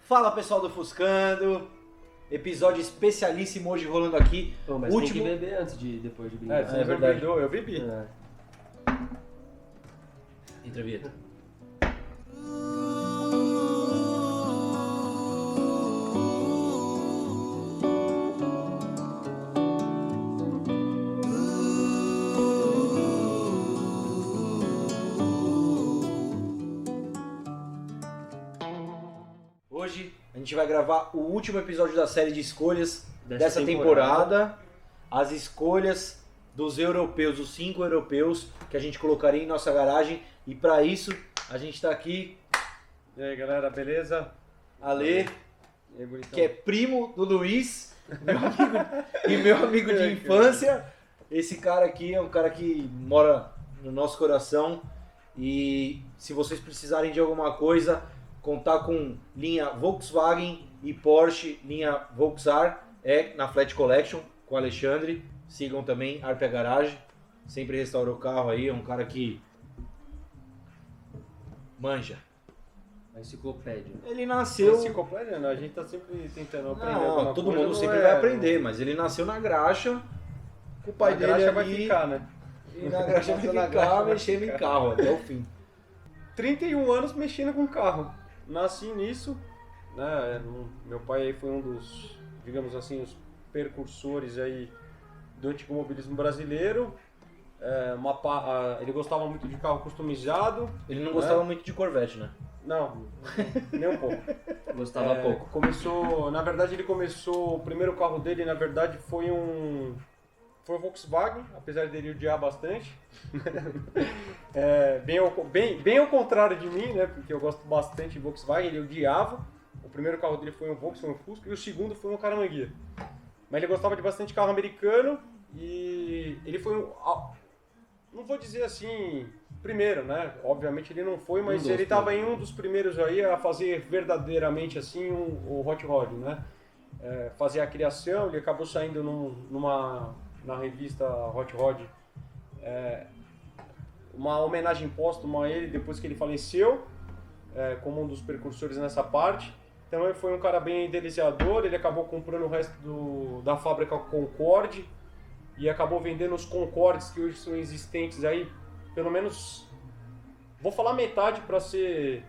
Fala pessoal do Fuscando, episódio especialíssimo hoje rolando aqui. Pô, mas último... tem que beber depois de brindar. É verdade. Eu bebi. Entra a vinheta. Hoje a gente vai gravar o último episódio da série de escolhas dessa temporada. As escolhas dos europeus, os 5 europeus que a gente colocaria em nossa garagem. E para isso a gente está aqui. E aí galera, beleza? Ale, E aí, bonitão? que é primo do Luiz, meu amigo, e meu amigo de infância. Esse cara aqui é um cara que mora no nosso coração. E se vocês precisarem de alguma coisa, contar com linha Volkswagen e Porsche, linha Volksar, é na Flat Collection com o Alexandre. Sigam também Arpia Garage, sempre restaurou o carro aí, é um cara que manja. A enciclopédia. Ele nasceu... Enciclopédia, não, a gente tá sempre tentando aprender Não, alguma todo coisa, mundo não sempre é- vai aprender, mas ele nasceu na graxa, com o pai A dele graxa ali, vai ficar, né? e na graxa vai Nasceu na ficar graxa, vai mexendo em ficar. carro até o fim. 31 anos mexendo com carro. Nasci nisso, né? Meu pai aí foi um dos, digamos assim, os precursores aí do automobilismo brasileiro. Ele gostava muito de carro customizado. Ele não gostava muito de Corvette, né? Não, nem um pouco. Gostava pouco. O primeiro carro dele, na verdade, foi um Volkswagen, apesar dele odiar bastante. Bem ao contrário de mim, né? Porque eu gosto bastante de Volkswagen, ele odiava. O primeiro carro dele foi um Volkswagen Fusca e o segundo foi um Caramanguia. Mas ele gostava de bastante carro americano e ele foi não vou dizer assim, primeiro, né? Obviamente ele não foi, mas ele estava em um dos primeiros aí a fazer verdadeiramente assim o Hot Rod, né? Fazer a criação, ele acabou saindo na revista Hot Rod, uma homenagem póstuma a ele depois que ele faleceu, como um dos precursores nessa parte. Então ele foi um cara bem idealizador, ele acabou comprando o resto da fábrica Concorde e acabou vendendo os Concordes que hoje são existentes aí, pelo menos, vou falar metade para ser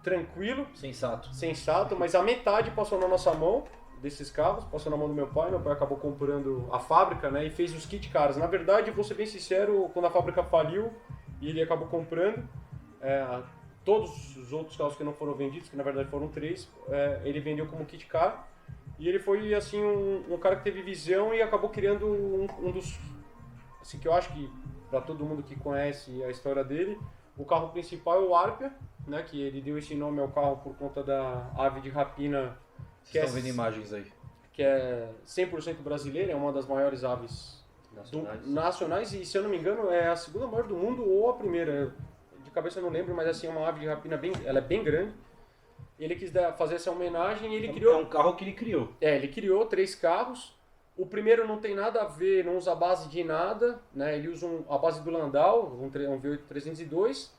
tranquilo, sensato, mas a metade passou na nossa mão desses carros, passou na mão do meu pai acabou comprando a fábrica, né, e fez os kit cars. Na verdade, vou ser bem sincero, quando a fábrica faliu e ele acabou comprando, todos os outros carros que não foram vendidos, que na verdade foram 3, ele vendeu como kit car. E ele foi assim um cara que teve visão e acabou criando um dos, assim, que eu acho que para todo mundo que conhece a história dele, o carro principal é o Arpia, né, que ele deu esse nome ao carro por conta da ave de rapina. Vocês estão vendo imagens aí. Que é 100% brasileira, é uma das maiores aves nacionais e, se eu não me engano, é a segunda maior do mundo ou a primeira. De cabeça eu não lembro, mas assim, é uma ave de rapina ela é bem grande. Ele quis fazer essa homenagem e ele criou... É um carro que ele criou. Ele criou 3 carros. O primeiro não tem nada a ver, não usa a base de nada, né? Ele usa a base do Landau, um V8 302.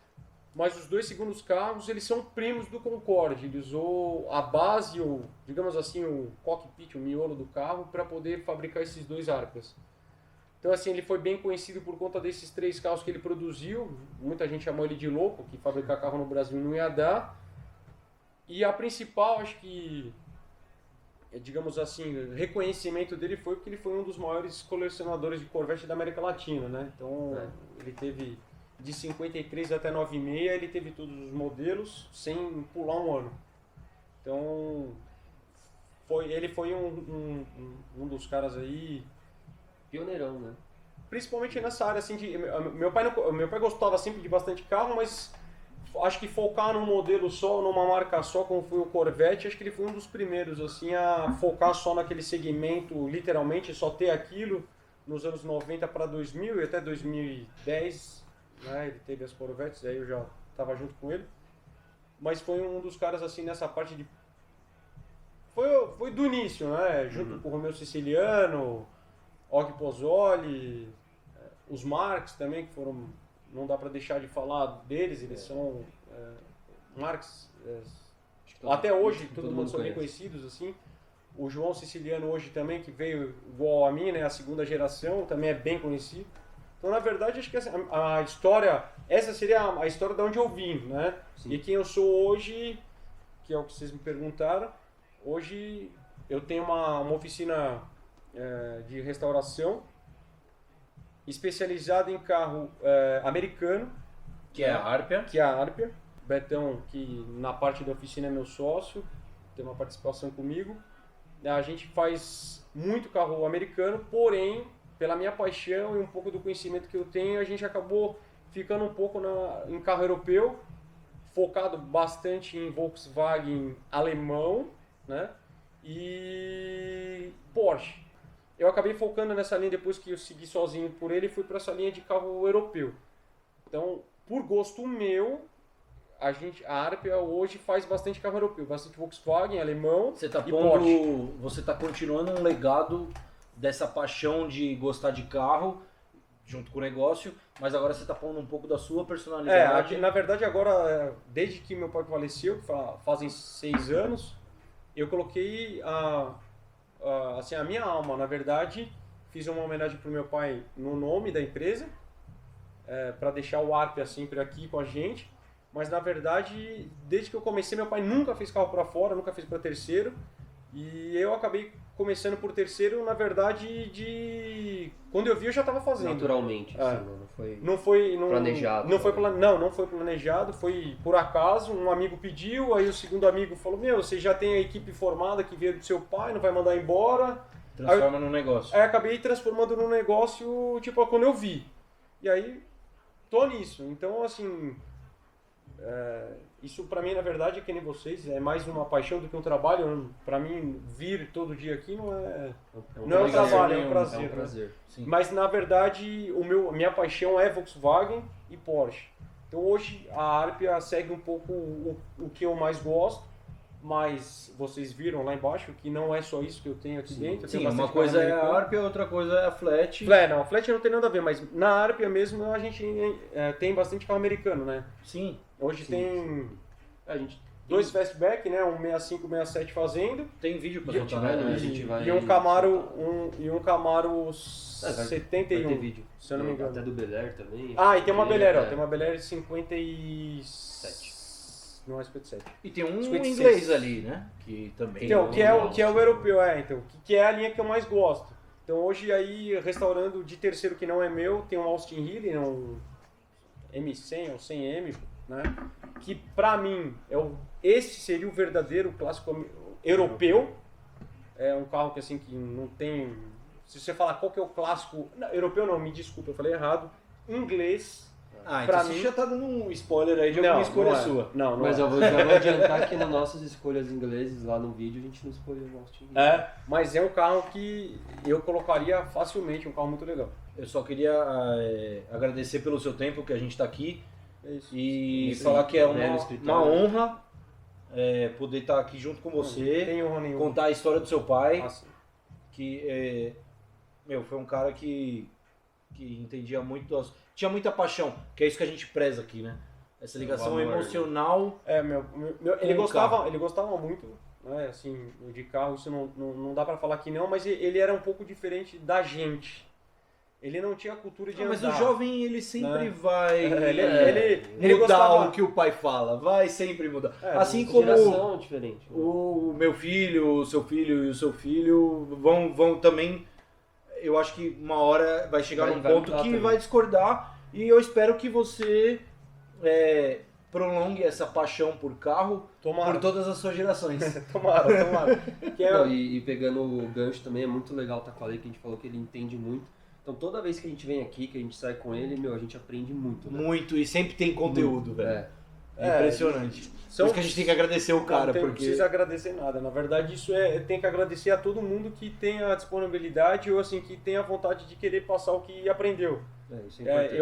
Mas os 2 segundos carros, eles são primos do Concorde. Ele usou a base, digamos assim, o cockpit, o miolo do carro, para poder fabricar esses 2 Arpias. Então, assim, ele foi bem conhecido por conta desses 3 carros que ele produziu. Muita gente chamou ele de louco, que fabricar carro no Brasil não ia dar. E a principal, acho que, digamos assim, reconhecimento dele foi porque ele foi um dos maiores colecionadores de Corvette da América Latina, né? Então, ele teve... De 53 até 96, ele teve todos os modelos sem pular um ano. Então, ele foi um dos caras aí... Pioneirão, né? Principalmente nessa área, assim, meu pai gostava sempre de bastante carro, mas acho que focar num modelo só, numa marca só, como foi o Corvette, acho que ele foi um dos primeiros, assim, a focar só naquele segmento, literalmente, só ter aquilo nos anos 90 para 2000 e até 2010... Né, ele teve as Corvettes, aí eu já estava junto com ele, mas foi um dos caras assim nessa parte de... Foi do início, né, junto com o Romeo Siciliano, Og Pozzoli, os Marx também, que foram, não dá para deixar de falar deles, eles são Marx, Até hoje, todo mundo mundo são bem conhece. conhecidos, assim. O João Siciliano hoje também, que veio igual a mim, né? A segunda geração, também é bem conhecido. Então, na verdade, acho que a história... Essa seria a história de onde eu vim, né? Sim. E quem eu sou hoje, que é o que vocês me perguntaram, hoje eu tenho uma oficina de restauração especializada em carro americano, Que é a Harpia. que é a Arpia. Betão, que na parte da oficina é meu sócio, tem uma participação comigo. A gente faz muito carro americano, porém, pela minha paixão e um pouco do conhecimento que eu tenho, a gente acabou ficando um pouco em carro europeu, focado bastante em Volkswagen alemão, né? E Porsche. Eu acabei focando nessa linha depois que eu segui sozinho por ele e fui para essa linha de carro europeu. Então, por gosto meu, a Arpia hoje faz bastante carro europeu, bastante Volkswagen, alemão Você tá e Porsche. você tá continuando um legado dessa paixão de gostar de carro junto com o negócio, mas agora você tá pondo um pouco da sua personalidade. Na verdade agora, desde que meu pai faleceu, que fazem 6 anos, eu coloquei assim, a minha alma, na verdade, fiz uma homenagem pro meu pai no nome da empresa, para deixar o Arpia sempre aqui com a gente. Mas na verdade, desde que eu comecei, meu pai nunca fez carro para fora, nunca fez para terceiro. E eu acabei começando por terceiro, na verdade, quando eu vi eu já estava fazendo. Naturalmente, assim, não foi... planejado, Não foi, né? não foi planejado, foi por acaso. Um amigo pediu, aí o segundo amigo falou: meu, você já tem a equipe formada que veio do seu pai, não vai mandar embora. Transforma num negócio. Aí acabei transformando num negócio, tipo, quando eu vi. E aí, tô nisso. Então, assim... isso pra mim, na verdade, é que nem vocês, é mais uma paixão do que um trabalho. Pra mim, vir todo dia aqui não é um trabalho, é um prazer. É um prazer. Sim. Mas na verdade, a minha paixão é Volkswagen e Porsche. Então hoje a Arpia segue um pouco o que eu mais gosto, mas vocês viram lá embaixo que não é só isso que eu tenho aqui dentro. Eu Sim, tenho uma bastante coisa carro é a americano. Harpia, outra coisa é a Flat. Não, a Flat não tem nada a ver, mas na Arpia mesmo a gente tem bastante carro americano, né? Sim. Hoje Sim, tem A gente 2 fastback, né? Um 65, 67 fazendo. Tem vídeo pra E soltar, tiver, né? né? A gente vai- E um Camaro, vai 71, ter vídeo. se eu não me engano. Até do Bel Air também. Ah, e tem uma Bel Air, ó. É. Tem uma Bel Air 57. Não é 57. E tem um 56. inglês ali, né? Que também. Então, que é o europeu, então. Que é a linha que eu mais gosto. Então hoje aí, restaurando de terceiro que não é meu, tem um Austin Healey, um M100 ou 100M, né? Que pra mim, esse seria o verdadeiro clássico europeu. É um carro que assim, que não tem... Se você falar qual que é o clássico... Não, europeu não, me desculpa, eu falei errado. Inglês. Ah, pra então você mim- já tá dando um spoiler aí de alguma escolha não é. sua. Não, Mas é. eu já vou adiantar que nas nossas escolhas ingleses lá no vídeo a gente não escolheu o Austin. Mas é um carro que eu colocaria facilmente, um carro muito legal. Eu só queria agradecer pelo seu tempo que a gente tá aqui É isso. e Isso falar aí, que é né, no uma escritório. honra poder estar aqui junto com Não você, tem honra nenhuma. contar a história do seu pai, Assim. que foi um cara que entendia muito, tinha muita paixão, que é isso que a gente preza aqui, né? Essa ligação amor, emocional. Ele Com o carro. gostava muito, né, assim, de carro, isso não dá pra falar que não, mas ele era um pouco diferente da gente. Ele não tinha a cultura de Mas andar. o jovem, ele sempre Né? vai Ele mudar gostava... o que o pai fala, vai sempre mudar. Assim Uma como geração diferente. Né? o meu filho, o seu filho e o seu filho vão também, eu acho que uma hora vai chegar Vai num ponto mudar que também. vai discordar e eu espero que você prolongue essa paixão por carro Tomara, por todas as suas gerações. tomara. Que é- Não, e pegando o gancho também, é muito legal estar com a Lei, que a gente falou que ele entende muito. Então toda vez que a gente vem aqui, que a gente sai com ele, a gente aprende muito. Né? Muito, e sempre tem conteúdo, velho. É. É impressionante. Por isso que a gente tem que agradecer o cara, não porque... precisa agradecer nada. Na verdade, isso tem que agradecer a todo mundo que tem a disponibilidade ou assim, que tem a vontade de querer passar o que aprendeu. Isso é importante.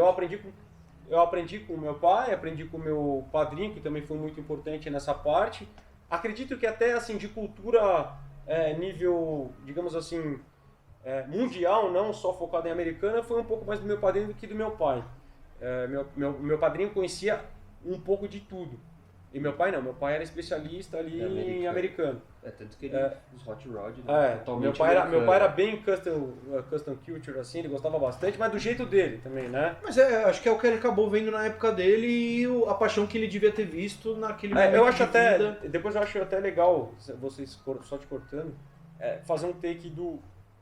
Eu aprendi com o meu pai, aprendi com o meu padrinho, que também foi muito importante nessa parte. Acredito que até assim de cultura nível, digamos assim, mundial, não só focado em americana, foi um pouco mais do meu padrinho do que do meu meu padrinho conhecia um pouco de tudo. E meu pai não, meu pai era especialista ali em americano. Tanto que ele, os Hot Rod, totalmente meu pai era bem custom culture, assim, ele gostava bastante, mas do jeito dele também, né? Mas acho que é o que ele acabou vendo na época dele e a paixão que ele devia ter visto naquele momento eu acho de até, vida. depois eu acho até legal, vocês só te cortando, fazer um take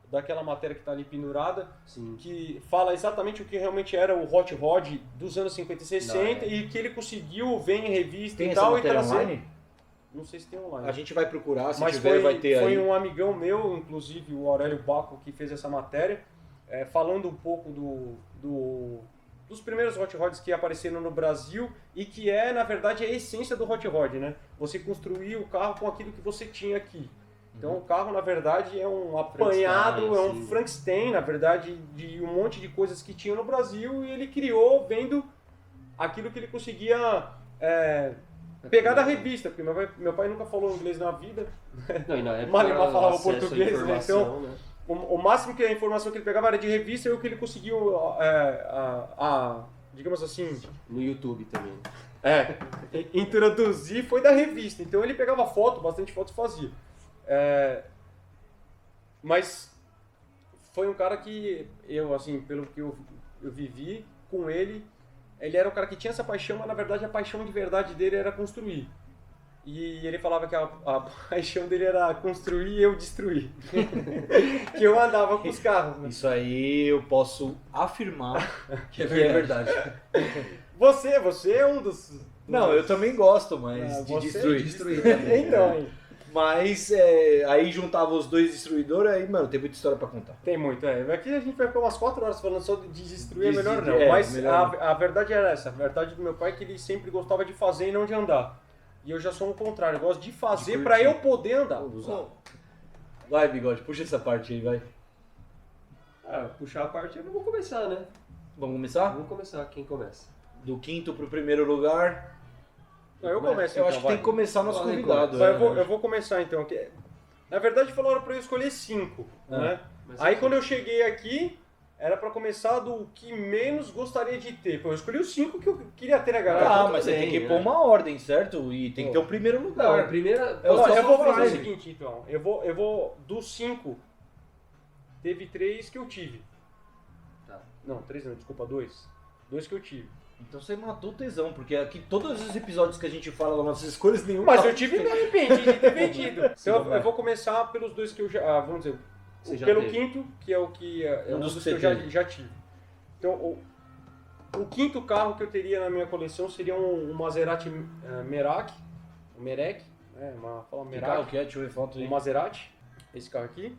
daquela matéria que tá ali pendurada, Sim. que fala exatamente o que realmente era o Hot Rod dos anos 50 e 60 e que ele conseguiu ver em revista Tem e essa tal matéria e trazer. online? Não sei se tem online. A gente vai procurar, se Mas tiver vai ter foi aí. um amigão meu, inclusive o Aurélio Baco, que fez essa matéria, falando um pouco dos primeiros Hot Rods que apareceram no Brasil e que na verdade, a essência do Hot Rod, né? Você construir o carro com aquilo que você tinha aqui. Então o carro, na verdade, é um apanhado, é um Frankenstein, na verdade, de um monte de coisas que tinha no Brasil e ele criou vendo aquilo que ele conseguia pegar da revista, porque meu pai nunca falou inglês na vida. Não, e na época Malemar falava acesso à português, né? Então, né? o máximo que a informação que ele pegava era de revista e o que ele conseguiu, digamos assim... No YouTube também. Introduzir foi da revista. Então ele pegava foto, bastante foto fazia. Mas foi um cara que eu, assim, pelo que eu vivi com ele era um cara que tinha essa paixão, mas na verdade a paixão de verdade dele era construir. E ele falava que a paixão dele era construir e eu destruir. Que eu andava com os carros. Né? Isso aí eu posso afirmar que é verdade. Você é um dos... Não, eu também gosto, mas de destruir também. Então, Mas aí juntava os dois destruidores, aí, mano, tem muita história pra contar. Tem muito, Aqui a gente vai ficar umas 4 horas falando só de destruir, é melhor não. Mas melhor a verdade era essa. A verdade do meu pai é que ele sempre gostava de fazer e não de andar. E eu já sou o contrário, eu gosto de fazer pra eu poder andar. Vai, Bigode, puxa essa parte aí, vai. Puxar a parte eu não vou começar, né? Vamos começar? Vamos começar, quem começa? Do quinto pro primeiro lugar. Eu começo, Eu acho que tem que começar nosso convidado. Eu vou começar então. Na verdade falaram pra eu escolher 5, né? Aí quando eu cheguei aqui, era pra começar do que menos gostaria de ter. Pô, eu escolhi os 5 que eu queria ter na garagem. Mas você tem que pôr uma ordem, certo? E tem que ter o primeiro lugar. Não, a primeira... Eu vou fazer o seguinte, então. Eu vou dos 5, teve 3 que eu tive. Tá. Não, 3 não, desculpa, 2. 2 que eu tive. Então você matou o tesão, porque aqui todos os episódios que a gente fala das nossas escolhas, nenhum. Mas eu tive e me arrependi de ter vendido. Então eu vou começar pelos 2 que eu já. Vamos dizer, pelo quinto, que é o que um dos que eu já tive. Então, o quinto carro que eu teria na minha coleção seria um Maserati Merak. Merak, fala Que Merak. carro que é? Deixa eu ver foto aí. Um Maserati, esse carro aqui.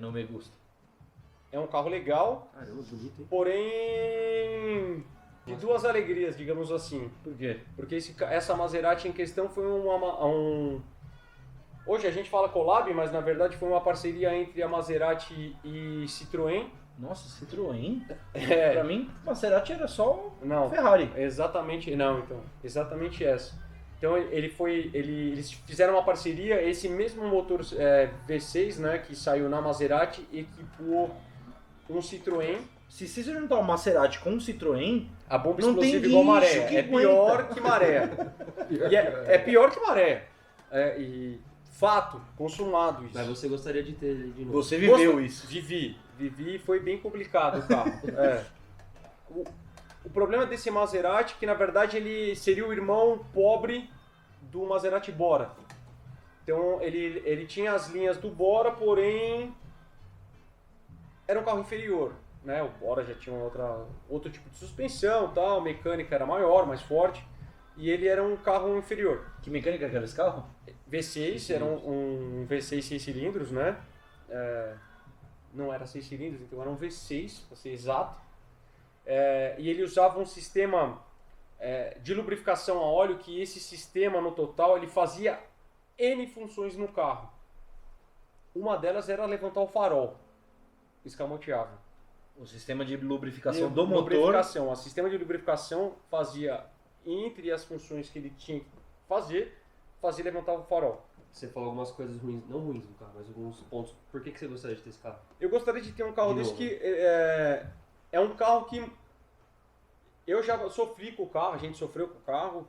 Não me gusta. É um carro legal. Caramba, bonito, hein? Porém, de duas alegrias, digamos assim. Por quê? Porque essa Maserati em questão foi Hoje a gente fala collab, mas na verdade foi uma parceria entre a Maserati e Citroën. Nossa, Citroën? É. Pra mim, Maserati era só Não, Ferrari. exatamente, não, então, exatamente essa. Então eles fizeram uma parceria, esse mesmo motor V6, né, que saiu na Maserati, equipou um Citroën. Se você juntar um Maserati com um Citroën, A bomba não tem explosiva igual maré, guincho que é pior que maré. E é pior que maré. E fato, consumado isso. Mas você gostaria de ter ele de novo? você viveu isso. Vivi e foi bem complicado o carro. O problema desse Maserati é que na verdade ele seria o irmão pobre do Maserati Bora. Então ele tinha as linhas do Bora, porém era um carro inferior, né? O Bora já tinha outro tipo de suspensão, tal, mecânica era maior, mais forte, e ele era um carro inferior. Que mecânica era esse carro? V6, era um V6 6 cilindros, né? Não era 6 cilindros, então era um V6, para ser exato. E ele usava um sistema de lubrificação a óleo, que esse sistema no total ele fazia N funções no carro. Uma delas era levantar o farol escamoteável. O sistema de lubrificação do motor. O sistema de lubrificação fazia, entre as funções que ele tinha que fazer, fazia levantar o farol. Você falou algumas coisas ruins, não ruins do carro, mas alguns pontos. Por que você gostaria de ter esse carro? Eu gostaria de ter um carro De desse novo. que é um carro que Eu já sofri com o carro, a gente sofreu com o carro,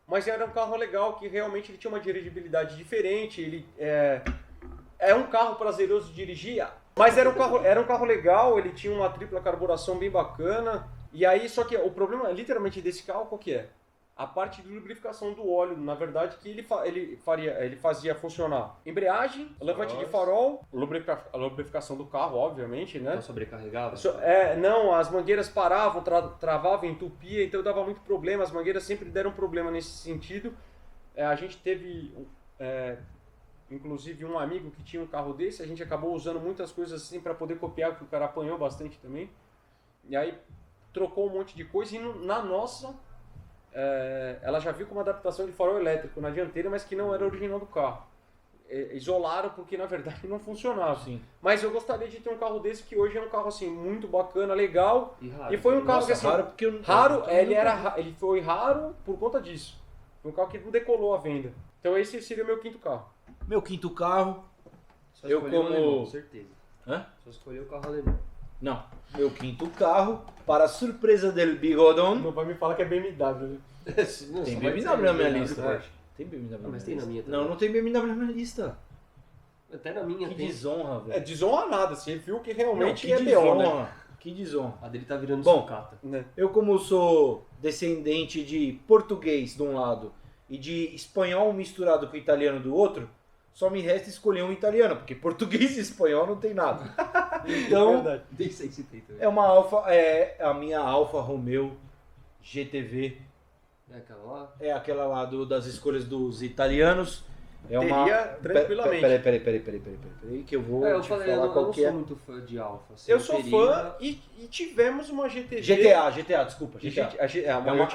mas era um carro legal que realmente ele tinha uma dirigibilidade diferente, ele é um carro prazeroso de dirigir, mas era um carro legal, ele tinha uma tripla carburação bem bacana, e aí só que o problema literalmente desse carro qual que é? A parte de lubrificação do óleo, na verdade, que ele fazia funcionar embreagem, levante de farol, a lubrificação do carro, obviamente, né? Não sobrecarregava? Não, as mangueiras paravam, travavam, entupia, então dava muito problema, as mangueiras sempre deram problema nesse sentido. A gente teve, inclusive, um amigo que tinha um carro desse, a gente acabou usando muitas coisas assim para poder copiar, porque o cara apanhou bastante também. E aí trocou um monte de coisa e na nossa... ela já viu com uma adaptação de farol elétrico na dianteira, mas que não era original do carro. Isolaram porque na verdade não funcionava. Sim. Mas eu gostaria de ter um carro desse que hoje é um carro assim muito bacana, legal. E raro. E foi um carro Nossa, que assim, raro porque ele foi raro por conta disso. Foi um carro que não decolou a venda. Então esse seria o meu quinto carro. Meu quinto carro, Só eu escolheu o como- alemão, certeza. Hã? Só escolheu o carro alemão. não, meu quinto carro, para surpresa del Bigodon, Não vai me falar que é BMW. tem BMW na minha lista. Tem BMW Ah, mas tem na minha lista. também. Não tem BMW na minha lista. Até na minha Que tem. desonra, velho. Desonra nada, você viu que Não, realmente que é BO, né? desonra. Que desonra. A dele tá virando Bom, sucata. Eu, como sou descendente de português de um lado e de espanhol misturado com italiano do outro, só me resta escolher um italiano, porque português e espanhol não tem nada. Então, Verdade. Nem sei se tem também. é a minha Alfa Romeo GTV. É aquela lá? É aquela lá das escolhas dos italianos. É uma... Teria tranquilamente. Peraí, que eu vou Eu te falei, falar eu não qual que sou é. muito fã de Alfa. Assim, Eu sou teria- fã e tivemos uma GTV. GTA, desculpa. GTA. Eu tive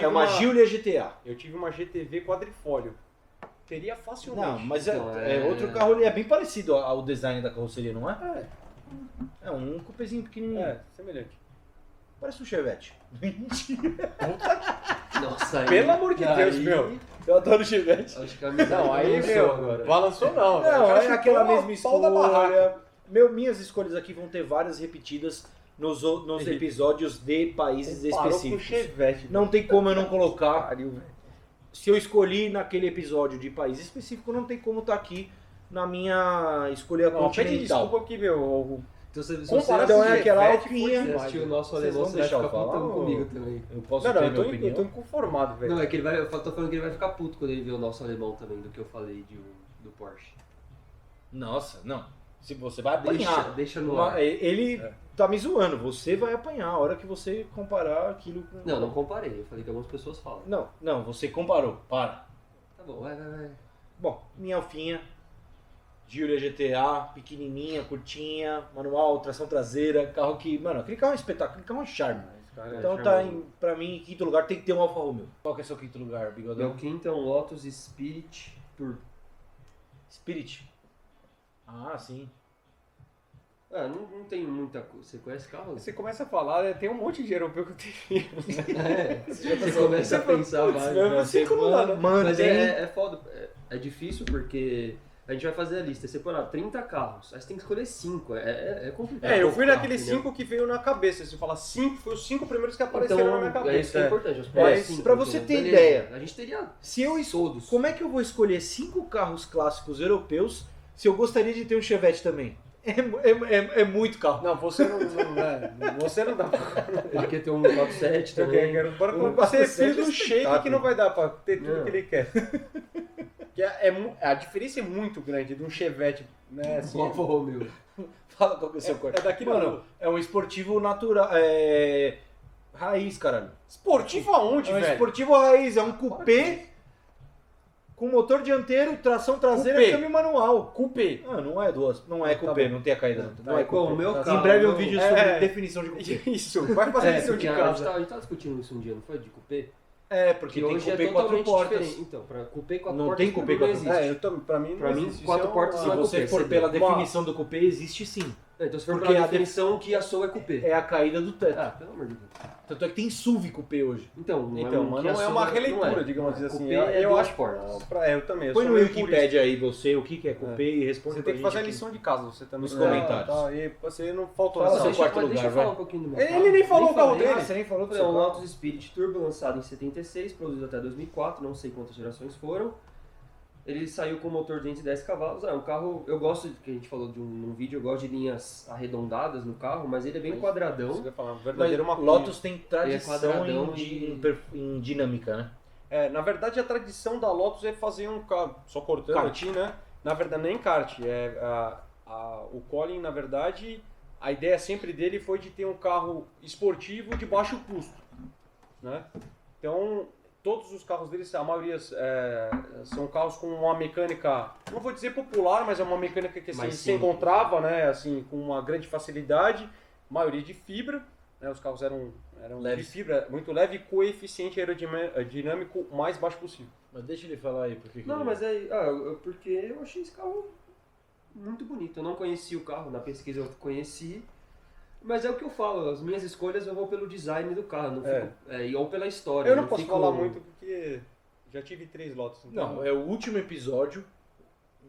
É uma Giulia GTA. Eu tive uma GTV quadrifólio. Teria facilmente. Não, mas Então, outro carro, ele é bem parecido ao design da carroceria, não é? É um coupezinho pequenininho. Semelhante. Parece um Chevette. Nossa, aí, Pelo amor de aí- Deus, meu. Eu adoro Chevette. Acho que a amizade Não, aí, balançou meu, agora. balançou não. Não, O cara é chutou aquela o mesma pau da barraca. escolha. Minhas escolhas aqui vão ter várias repetidas nos episódios de países Parou com específicos. Chevette. Não tem como eu não colocar. Pariu, velho. Se eu escolhi naquele episódio de país específico, não tem como estar aqui na minha escolha Não, pede continental. desculpa aqui, meu. Então, se Comparado Então com é aquela Chevette, alpinha. foi você demais. assistiu o nosso Vocês alemão, vão você vai deixar ficar eu falar, putando ou- comigo também. Eu posso Não, não, ter eu minha tô opinião. inconformado, velho. Não, é que eu tô falando que ele vai ficar puto quando ele ver o nosso alemão também, do que eu falei do Porsche. Nossa, não. Se você vai apanhar. Deixa no ar. Ele tá me zoando. Você vai apanhar a hora que você comparar aquilo com... Não comparei. Eu falei que algumas pessoas falam. Não, você comparou. Para. Tá bom, vai. Bom, minha alfinha, Giulia GTA, pequenininha, curtinha, manual, tração traseira, carro que... Mano, aquele carro é um espetáculo, aquele carro é um charme. Então tá, pra mim, em quinto lugar tem que ter um Alfa Romeo. Qual que é o seu quinto lugar, Bigodão? Meu quinto é um Lotus Spirit Tour. Spirit. Ah, sim. Ah, não tem muita coisa. Você conhece carro? Você começa a falar, tem um monte de europeu que eu tenho. Você começa a pensar mais. meu, você como lá, né? Mas Mantém... é foda. É difícil porque a gente vai fazer a lista. Você põe lá 30 carros, aí você tem que escolher 5. É complicado. Eu fui Pouco naqueles carro, 5 que veio na cabeça. Se falar 5, foi os 5 primeiros que entendeu? apareceram na minha Então, cabeça. é isso que é importante. os Mas, primeiros cinco, pra você entendeu? ter Beleza. ideia, A gente teria Se eu todos. Como é que eu vou escolher 5 carros clássicos europeus se eu gostaria de ter um Chevette também? É muito carro. Não, você não você não dá pra... Ele quer ter um 47 Eu também. quero para Um você é 47 filho do shake espetáculo. que não vai dar pra ter tudo Não. que ele quer. Que a diferença é muito grande de um Chevette, né? Assim, Alfa Romeo. Fala qual que é o seu corte. é daqui Mano, é um esportivo natural. Raiz, caralho. esportivo aonde, É um velho? esportivo raiz, é um coupé com motor dianteiro, tração traseira Coupé. e câmbio manual. Coupé. Ah, não é duas. Não é Tá coupé, bom. não tem a caída. Não é Bom, o coupé. meu Em carro. breve um eu- vídeo é. sobre definição de coupé. Isso, vai fazer lição de porque a casa. gente tava discutindo isso um dia, não foi? De coupé? É, porque Que tem hoje coupé é 4 totalmente portas. diferente. Então, pra coupé 4 Não portas tem coupé não quatro existe. portas. Pra mim, Pra não mim, existe. 4 Isso é portas Se não é você coupé, for você pela vê. definição do coupé, existe sim. Então se for Porque pela a definição, o Kia Soul é cupê. É a caída do teto. Ah, pelo amor de Deus. Tanto é que tem SUV coupé hoje. Então, Mas Kia não é Soul uma não releitura, é. digamos assim. Cupê é Eu duas acho portas. eu também. Eu Põe sou no meio purista. Wikipedia aí você o que é coupé e responde Você pra tem que gente fazer a aqui. lição de casa, você também. Nos comentários. Tá, e você não faltou Fala nessa seu lição. quarto Mas lugar, deixa eu vai. falar um pouquinho do meu Ele carro. nem falou o carro falei. dele. Você nem falou do É seu um carro. Lotus Spirit Turbo lançado em 76, produzido até 2004, não sei quantas gerações foram. Ele saiu com motor 210 cavalos. É um carro, eu gosto, que a gente falou num vídeo, eu gosto de linhas arredondadas no carro, mas ele é bem quadradão. Você vai falar, Mas verdadeiro uma Lotus tem tradição quadradão em dinâmica, né? Na verdade, a tradição da Lotus é fazer um carro, só cortando Kart. aqui, né? Na verdade, nem kart. O Colin, na verdade, a ideia sempre dele foi de ter um carro esportivo de baixo custo, né? Então, todos os carros deles, a maioria são carros com uma mecânica, não vou dizer popular, mas é uma mecânica que assim, Mais se simples. encontrava, né? Assim, com uma grande facilidade, maioria de fibra, né? Os carros eram Leves. de fibra, muito leve e coeficiente aerodinâmico o mais baixo possível. Mas deixa ele falar aí, porque Não, mas porque eu achei esse carro muito bonito. Eu não conheci o carro, na pesquisa eu conheci. Mas é o que eu falo, as minhas escolhas eu vou pelo design do carro, não fico, ou pela história. Eu não posso fico- falar muito porque já tive 3 Lotus. Então... Não, é o último episódio.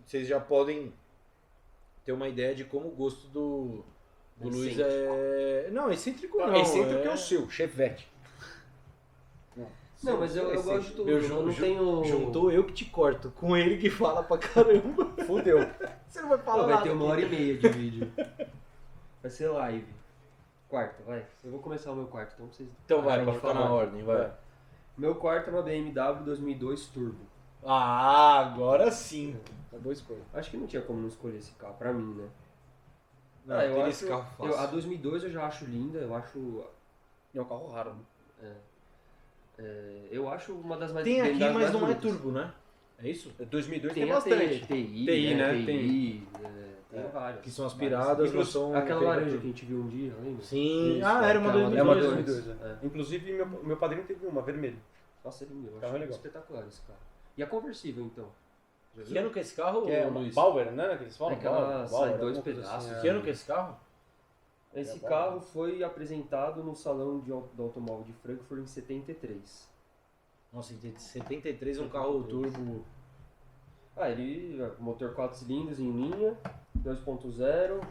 Vocês já podem ter uma ideia de como o gosto do Luiz é. Não, excêntrico não. excêntrico que é o seu, Chevette. Não, mas eu gosto de tudo. Eu não tenho. Juntou eu que te corto, com ele que fala pra caramba. Fudeu. Você não vai falar Vai nada. ter 1 hora aqui. e meia de vídeo. Vai ser live. Quarto, vai. Eu vou começar o meu quarto, então vocês. Então vai, param pra de ficar na falar. ordem, vai. Meu quarto é uma BMW 2002 Turbo. Ah, agora sim. Uma boa escolha. Acho que não tinha como não escolher esse carro, pra mim, né? Não, eu teria acho, esse carro fácil. a 2002 eu já acho linda, eu acho. É um carro raro, né? Eu acho uma das mais Tem aqui, das mas mais não é bonitas. turbo, né? É isso? 2002 tem, Tem a bastante. TI, TI, né? TI, tem várias. Que são aspiradas, não Várias. são. Aquela feitas laranja por- que a gente viu um dia, lembra? Sim. Isso, Era uma aquela 2002. É uma 2002. 2002, Inclusive, meu padrinho teve uma, vermelha. Nossa, é lindo, eu Carro acho é legal. espetacular esse carro. E a conversível, então? Já viu? Que ano que é esse carro, Que é uma Luiz? Bauer, né? Que eles falam? Aquela sai em dois alguma coisa pedaços. assim, Que ano que é esse carro? Esse carro foi apresentado no Salão do Automóvel de Frankfurt em 73. Nossa, em 73 um carro 73. turbo. Motor 4 cilindros em linha, 2.0,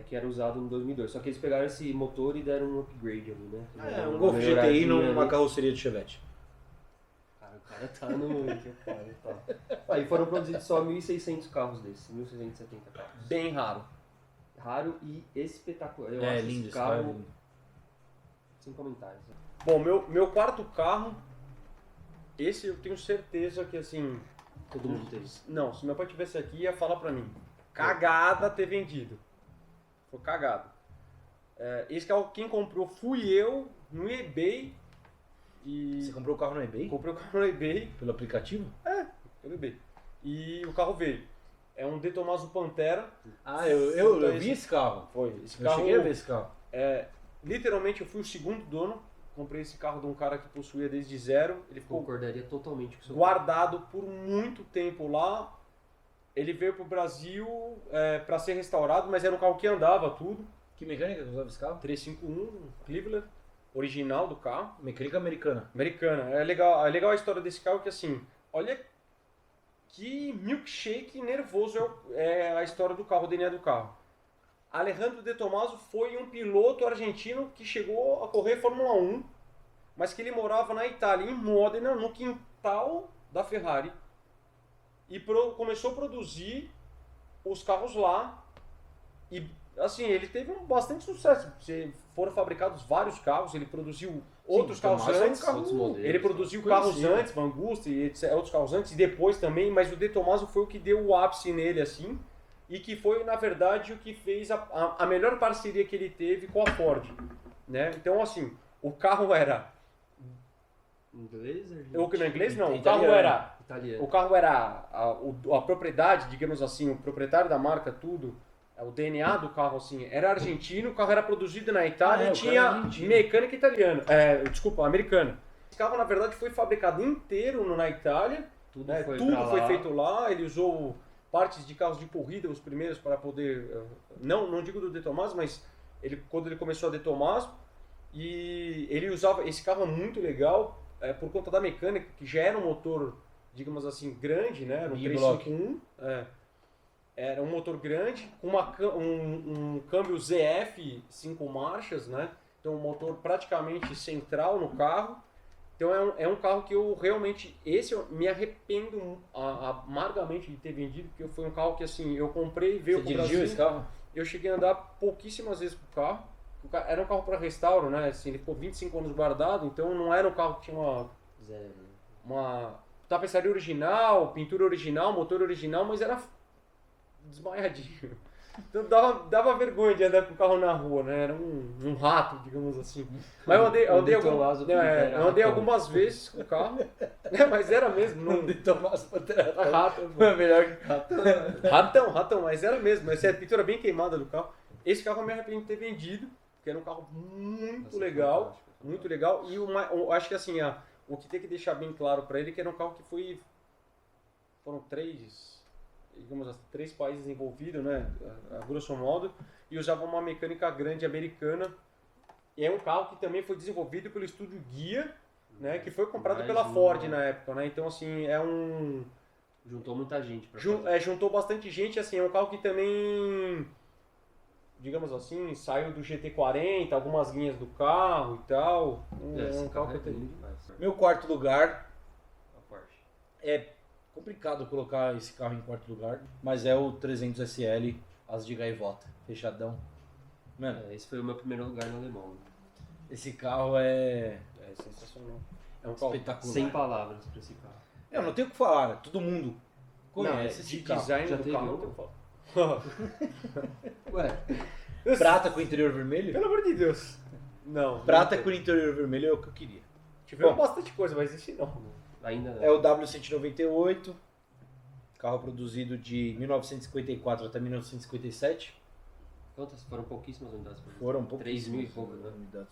que era usado no 2002. Só que eles pegaram esse motor e deram um upgrade ali, né? É, um Uma Golf GTI melhoradinha numa ali. carroceria de Chevette. Cara, o cara tá no... Aí foram produzidos só 1.600 carros desses, 1.670 carros. Bem raro. Raro e espetacular. Eu É acho lindo esse esse carro. carro é lindo. sem comentários. Bom, meu quarto carro, esse eu tenho certeza que assim... Todo mundo tem isso. Não, se meu pai tivesse aqui, ia falar pra mim. Cagada ter vendido. Foi cagado. Esse carro, quem comprou fui eu, no eBay. E Você comprou o carro no eBay? comprei o carro no eBay, Pelo aplicativo? pelo eBay. E o carro veio. É um De Tomaso Pantera. Ah, eu vi esse carro. Foi. Esse Eu carro, cheguei a ver esse carro. literalmente, eu fui o segundo dono. Comprei esse carro de um cara que possuía desde zero. Ele ficou Concordaria totalmente com o seu guardado por muito tempo lá. Ele veio pro Brasil para ser restaurado, mas era um carro que andava tudo. Que mecânica que usava esse carro? 351 Cleveland, original do carro, Mecânica americana. americana. É legal a história desse carro que assim, olha que milkshake nervoso é a história do carro, o DNA do carro. Alejandro De Tomaso foi um piloto argentino que chegou a correr Fórmula 1, mas que ele morava na Itália, em Modena, no quintal da Ferrari. E começou a produzir os carros lá. E assim, ele teve bastante sucesso. Foram fabricados vários carros, ele produziu outros carros Tommaso é um antes. carro outros modelos. Ele produziu Conhecido. carros antes, Mangusta e etc, outros carros antes, e depois também, mas o De Tomaso foi o que deu o ápice nele, assim, e que foi, na verdade, o que fez a melhor parceria que ele teve com a Ford, né? Então, assim, o carro era... Inglês? O que no inglês não, Italiano. Italiano. o carro era a propriedade, digamos assim, o proprietário da marca, tudo, o DNA do carro, assim, era argentino, o carro era produzido na Itália Ah, e o tinha carro é argentino. mecânica italiana, desculpa, americana. Esse carro, na verdade, foi fabricado inteiro na Itália, Tudo né? foi Tudo pra foi lá. feito lá, ele usou partes de carros de corrida, os primeiros, para poder... Não digo do De Tomaso, mas quando ele começou a De Tomaso, e ele usava... Esse carro é muito legal, por conta da mecânica, que já era um motor, digamos assim, grande, né? Era um 351. Era um motor grande, com um câmbio ZF 5 marchas, né? Então um motor praticamente central no carro. Então é um carro que eu realmente... Esse eu me arrependo amargamente de ter vendido, porque foi um carro que assim, eu comprei, veio Você pro dirigiu Brasil. esse carro? Eu cheguei a andar pouquíssimas vezes com o carro. Era um carro para restauro, né? Assim, ele ficou 25 anos guardado, então não era um carro que tinha uma tapeçaria original, pintura original, motor original, mas era desmaiadinho. Então dava vergonha de andar com o carro na rua, né? Era um rato, digamos assim. Mas eu andei algumas vezes com o carro. Mas era mesmo. Não de Tomás Pantera. Rato. É melhor que rato. Ratão, mas era mesmo. Essa é a pintura bem queimada do carro. Esse carro eu me arrependo de ter vendido, porque era um carro muito legal. Muito legal. E eu acho que assim, o que tem que deixar bem claro para ele é que era um carro que foram digamos assim, 3 países envolvidos, né, a grosso modo, e usava uma mecânica grande americana. E é um carro que também foi desenvolvido pelo estúdio Guia, né, que foi comprado pela Ford na época, né? Então assim, Juntou muita gente pra juntou bastante gente, assim, é um carro que também, digamos assim, saiu do GT40, algumas linhas do carro e tal. É um carro que eu tenho. Meu quarto lugar, A Porsche. é complicado colocar esse carro em quarto lugar, mas é o 300 SL, as de gaivota, fechadão. Mano, Esse foi o meu primeiro lugar no alemão. esse carro é Sensacional. É um carro espetacular. Sem palavras pra esse carro. Eu não tenho o que falar, todo mundo conhece de esse carro. design Já do teve carro. um? eu falo. Ué, Prata com interior vermelho? Pelo amor de Deus. Não. Prata com interior vermelho é o que eu queria. Tivemos Bom. bastante coisa, mas esse não. ainda não. É o W198, carro produzido de 1954 até 1957. Quantas? Foram pouquíssimas unidades produzidas. Foram 3 mil e pouco, né? unidades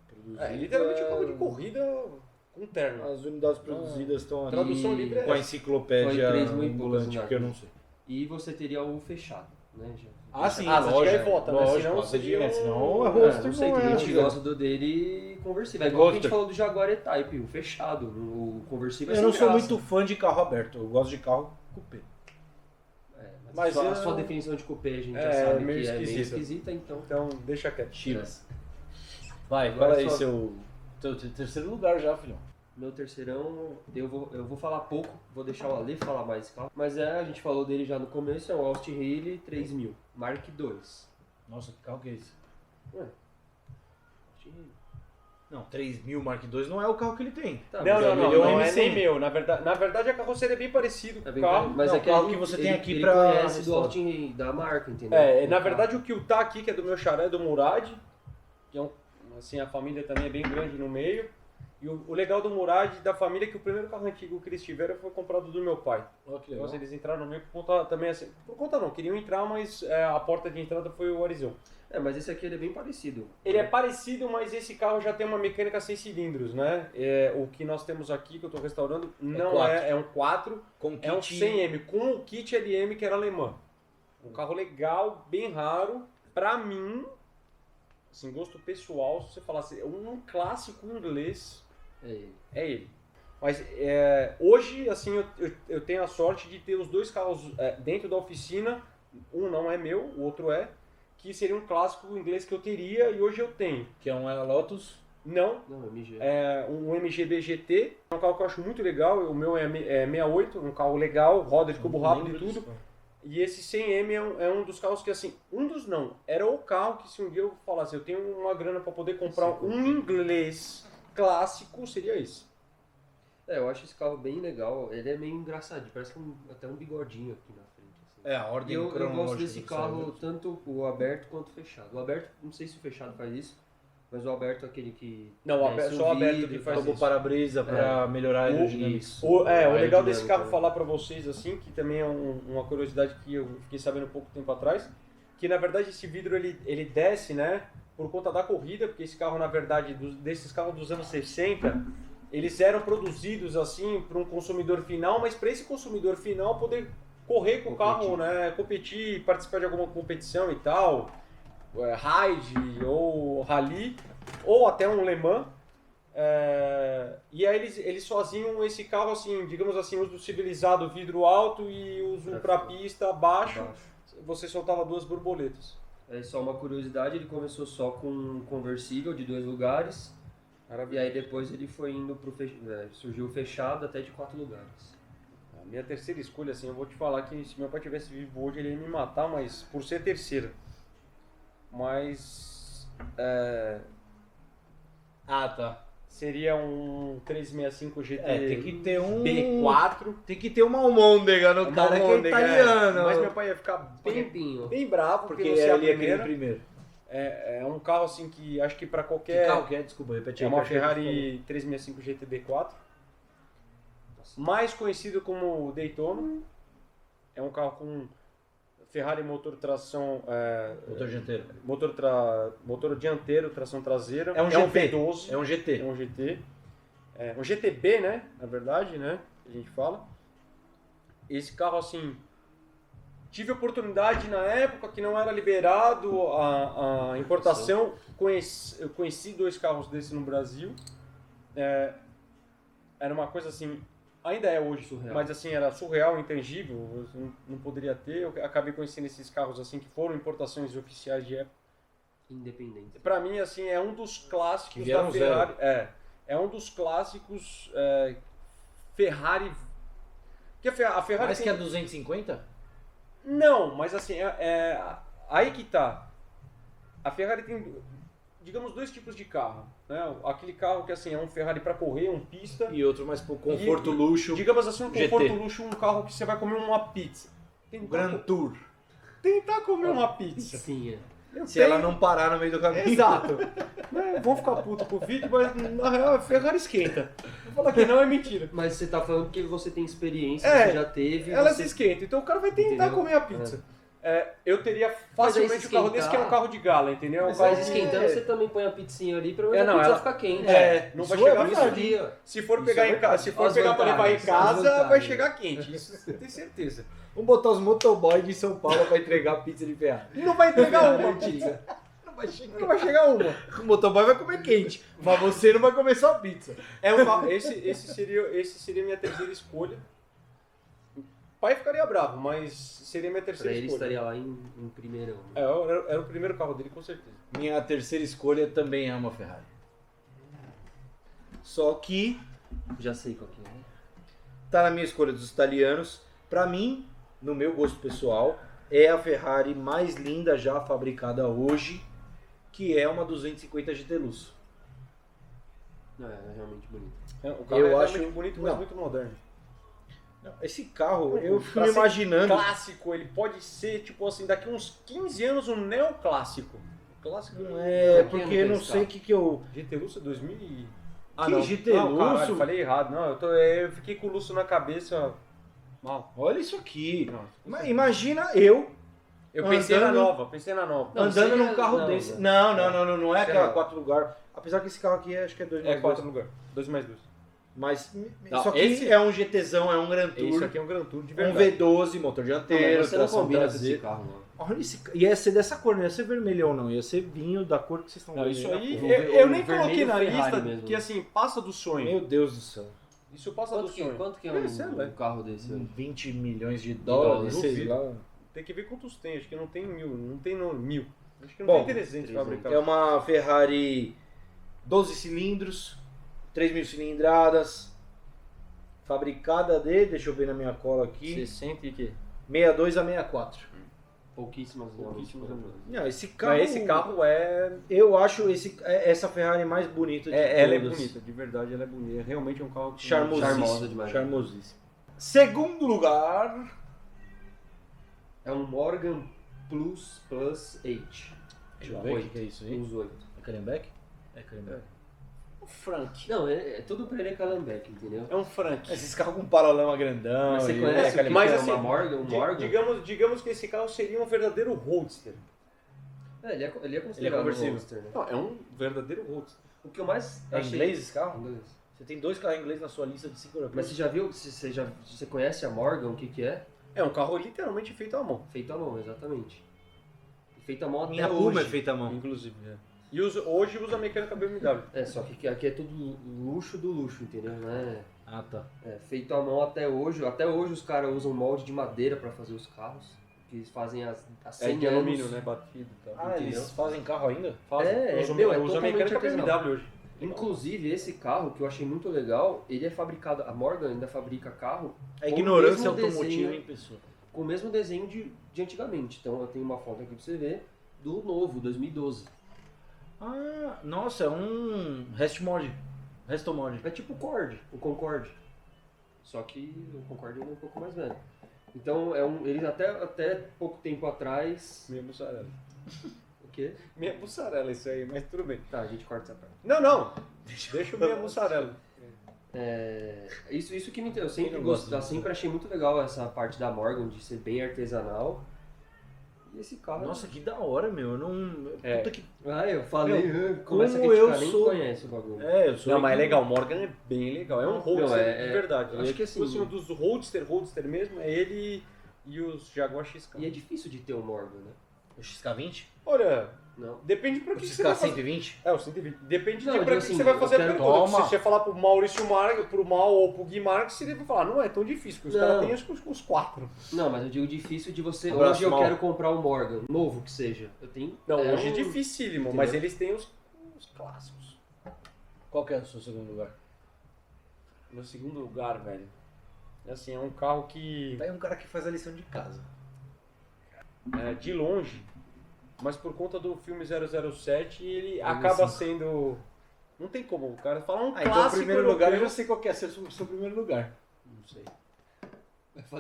produzidas. É, literalmente um carro de corrida com terno. As unidades produzidas estão ali tradução livre é com a essa. enciclopédia Foi 3 mil e poucas ambulante, porque eu não sei. E você teria o fechado, né? Sim, as de lógico, gaivota, né? lógico, Senão as de- seria senão é É, rosto, não sei, não tem é, gente que né? gosta dele conversível. É igual que a gente Gosto. falou do Jaguar E-Type, o fechado. O conversível é Eu sem não sou graça. muito fã de carro aberto, eu gosto de carro coupé. Mas Mas a sua eu- definição de coupé a gente já É, sabe meio que é meio esquisita. esquisita, então... Então, deixa quieto. Chivas. Vai, Agora fala aí só- teu terceiro lugar já, filhão. Meu terceirão, eu vou falar pouco, vou deixar o Ale falar mais, claro. Mas a gente falou dele já no começo, é o Austin Healey 3000, Mark II. Nossa, que carro que é esse? Austin Healey. Não, 3000 Mark II não é o carro que ele tem. Tá, Não, mas não, ele- não, ele é um não é M100. nem meu. Na verdade a carroceria é bem parecida com É o bem carro. parecido, mas Não, é o que carro ele- que você ele- tem aqui ele pra conhece do restaurar. Austin Healey, da marca, entendeu? Na O verdade o que tá aqui, que é do meu xaré, do Murad, que é assim, a família também é bem grande no meio. E o legal do Murad e da família é que o primeiro carro antigo que eles tiveram foi comprado do meu pai. Olha que Então legal. eles entraram no meio por conta também assim. Por conta não, queriam entrar, mas a porta de entrada foi o Horizon. mas esse aqui ele é bem parecido. Ele é parecido, mas esse carro já tem uma mecânica 6 cilindros, né? O que nós temos aqui, que eu estou restaurando, não quatro. é um 4, Com é um kit- 100M, com o kit LM que era alemão. Um carro legal, bem raro. Pra mim, assim, gosto pessoal, se você falasse um clássico inglês, É ele. é ele. Mas hoje, assim, eu tenho a sorte de ter os dois carros dentro da oficina. Um não é meu, o outro é. Que seria um clássico inglês que eu teria e hoje eu tenho. Que é um Lotus. Não, Não, MG. é um MGB GT, é um carro que eu acho muito legal. O meu é 68, um carro legal, roda de cubo rápido e tudo. E esse 100M é um dos carros que, assim, era o carro que se um dia eu falasse, eu tenho uma grana para poder comprar um inglês clássico, seria esse. Eu acho esse carro bem legal. Ele é meio engraçadinho, parece até um bigodinho aqui na frente. Assim. É, a E ordem eu gosto cronológica desse do carro, cérebro. tanto o aberto quanto o fechado. O aberto, não sei se o fechado faz isso, mas o aberto é aquele que... Não, o desce só o aberto vidro que e faz Turbo isso. para-brisa para melhorar a aerodinâmica. Isso. O legal desse aerodinâmica, carro né? falar para vocês, assim, que também é uma curiosidade que eu fiquei sabendo pouco tempo atrás, que na verdade esse vidro ele desce, né, por conta da corrida, porque esse carro, na verdade, desses carros dos anos 60, eles eram produzidos assim para um consumidor final, mas para esse consumidor final poder correr com o carro, né? Competir, participar de alguma competição e tal, ride ou rally, ou até um Le Mans. E aí eles faziam esse carro assim, digamos assim, uso civilizado, vidro alto e uso para pista baixo. Você soltava 2 borboletas. É só uma curiosidade, ele começou só com um conversível de 2 lugares. E aí depois ele foi indo surgiu o fechado até de 4 lugares. A minha terceira escolha, assim, eu vou te falar que se meu pai tivesse vivo hoje ele ia me matar, mas por ser terceira. Mas Tá. seria um 365 GT Tem que ter um B4. Tem que ter uma almôndega no cara que é italiano. Mas meu pai ia ficar bem bravo porque não ser a ele ia querer primeira. primeiro. É um carro assim que acho que para Que qualquer... carro que é? Desculpa, repete É aí. uma que eu achei que Ferrari 365 GT B4. Mais conhecido como Daytona. É um carro com Ferrari motor tração... Motor dianteiro. Motor dianteiro, tração traseira. É um GT. V12. É um GT. É um GT. Um GTB, né? Na verdade, né? A gente fala. Esse carro, assim... Tive oportunidade na época que não era liberado a importação. Eu conheci 2 carros desses no Brasil. Era uma coisa assim... Ainda é hoje, surreal. mas assim, era surreal, intangível. Eu não poderia ter. Eu acabei conhecendo esses carros assim que foram importações oficiais de época. Independente. Pra mim, assim, é um dos clássicos Que vieram da Ferrari. É um dos clássicos Ferrari. Porque a Ferrari Mais tem... que a 250? Não, mas assim, aí que tá. A Ferrari tem, digamos, 2 tipos de carro. Né? Aquele carro que assim, é um Ferrari para correr, um pista. E outro mais pro conforto, luxo. Digamos assim, um GT. conforto luxo, um carro que você vai comer uma pizza. Grand Tour. Tentar comer uma pizza. Sim, Se ela não parar no meio do caminho. Exato. Vão ficar puto com o vídeo, mas na real a Ferrari esquenta. Vou falar que não é mentira. Mas você tá falando que você tem experiência, É, você já teve. Ela você... se esquenta, então o cara vai tentar Entendeu? comer a pizza. Eu teria Mas aí facilmente se um carro esquentar- desse que é um carro de gala, entendeu? Mas um carro aí esquentando, você também põe a pizzinha ali pra É, a não, pizza ela- ficar quente. não vai isso chegar é no verdade. dia. Se for Isso pegar é em casa, se for As pegar pra levar em vantagens, as casa, vai vantagens. chegar quente. Isso você tem certeza. Vamos botar os motoboys de São Paulo pra entregar pizza de Ferrari. Não vai entregar uma pizza. Não vai chegar uma. O motoboy vai comer quente, mas você não vai comer só pizza. Esse seria minha terceira escolha. O pai ficaria bravo, mas seria minha Pra terceira ele escolha. estaria lá em primeirão. Era o primeiro carro dele, com certeza. Minha terceira escolha também é uma Ferrari. Só que Já sei qual que é. tá na minha escolha dos italianos. Pra mim, no meu gosto pessoal, é a Ferrari mais linda já fabricada hoje, que é uma 250 GT Lusso. Não, é realmente bonito. O carro Eu é acho- realmente bonito, mas não. muito moderno. Não, esse carro, eu fico Pra me ser imaginando. Clássico, ele pode ser, tipo assim, daqui uns 15 anos um neoclássico. Clássico não É, Por que porque não eu não tem sei o esse que eu. GT Lusso é 2000 e... Que não. GT Não, caralho, Lusso? falei errado. Não, eu fiquei com o Lusso na cabeça mal. Olha isso aqui. Não, Imagina eu eu pensei andando- na nova, Não, andando seria- num carro não, desse. não. Não é Sei aquela lá. 4 lugar. Apesar que esse carro aqui acho que é 2 É 4 lugares. 2 mais 2. Mas Não, isso aqui esse- é um GTzão, é um Gran Tour. Isso aqui é um Gran Tour de Um verdade. V12, motor Não, dianteiro, mas você não tração combina com esse traseira. carro, não. Olha esse. Ia ser dessa cor, não ia ser vermelhão, não. Ia ser vinho da cor que vocês estão Não, vendo. isso na aí, foto. eu nem vermelho coloquei na Ferrari lista, mesmo. que assim, passa do sonho. Meu Deus do céu. Isso passa do sonho. Quanto que é Sei lá. um carro desse? 20 milhões de dólares, dólares, sei duvido. lá. Tem que ver quantos tem, acho que não tem 1000, não tem 1000. Acho que não Bom, tem 300 fabricados. É uma Ferrari 12 cilindros, 3.000 cilindradas, fabricada de, deixa eu ver na minha cola aqui, 60 e quê? 62 a 64. Pouquíssimas Pouquíssimas não. Não, esse carro, Esse carro é... eu acho essa Ferrari mais bonita de ela é todas. bonita, de verdade ela é bonita. Realmente é um carro Charmosíssimo. Charmosa demais. Charmosíssimo. Segundo lugar, É um Morgan Plus 8. deixa eu ver o que é isso aí. Plus 8. É Callenbeck? É Callenbeck. o Frank. Não, é tudo pra ele é Callenbeck, entendeu? É um Frank. Esses carros com paralama grandão. Mas você e- conhece o que mas é assim, uma Morgan? Um Morgan? Digamos que esse carro seria um verdadeiro roadster. Ele é considerado um conversível. roadster, né? Não, é um verdadeiro roadster. O que eu mais É achei... inglês esse carro? Inglês. Você tem 2 carros em inglês na sua lista de 5 Mas europeus. você já viu, você conhece a Morgan, o que que é? É um carro literalmente feito à mão, Feito à mão, exatamente. Feito à mão até Minha hoje. Puma é feita à mão. inclusive. E hoje usa a mecânica BMW. Só que aqui é tudo luxo do luxo, entendeu? Né? Ah, tá. Feito à mão até hoje. Até hoje os caras usam molde de madeira para fazer os carros. Que eles fazem há 100 de anos. alumínio, né? Batido e tal. Ah, eles fazem carro ainda? Fazem. É, usa, meu, é usa a totalmente mecânica artesanal. BMW hoje. Inclusive, esse carro que eu achei muito legal, ele é fabricado. A Morgan ainda fabrica carro A com o ignorância mesmo automotiva desenho- em pessoa. com o mesmo desenho de antigamente. Então eu tenho uma foto aqui pra você ver do novo, 2012. Ah, nossa, é um Restomod. É tipo o Concorde. Só que o Concorde ainda é um pouco mais velho. Então eles até pouco tempo atrás. Minha mussarela. O quê? Minha mussarela isso aí, mas tudo bem. Tá, a gente corta essa parte. Não. Deixa o minha mussarela. Isso que me eu Quem sempre não gosta gostei, sempre achei muito legal essa parte da Morgan de ser bem artesanal. E esse carro. Nossa, que da hora, meu. Eu não. É. Puta que. Eu falei, começa a como criticar, eu nem sou- conhece o bagulho. É, eu sou. Não, mas é legal, o Morgan é bem legal. É um roadster de verdade. acho que assim- um dos roadster mesmo, é ele e os Jaguar XK. E é difícil de ter um Morgan, né? O XK20? Olha, Não. depende pra O que você vai fazer. XK120? É, o 120. Depende Não, de eu pra digo que assim, você vai fazer a eu quero- pergunta. Toma. Se você falar pro Maurício Marques, pro Mal ou pro Gui Marques, ele vai falar, não é tão difícil, porque os Não. caras têm os 4. Não, mas eu digo difícil de você. Abraço, Hoje eu Mal. quero comprar um Morgan, novo que seja. Eu tenho. Não, hoje é um- dificílimo, Entendeu? mas eles têm os clássicos. Qual que é o seu segundo lugar? Meu segundo lugar, velho. Assim, é um carro que, Tá aí um cara que faz a lição de casa. de longe, mas por conta do filme 007, ele 2005. acaba sendo... Não tem como, o cara fala um Ah, clássico então o primeiro lugar eu europeu. já sei qual que é seu primeiro lugar. Não sei.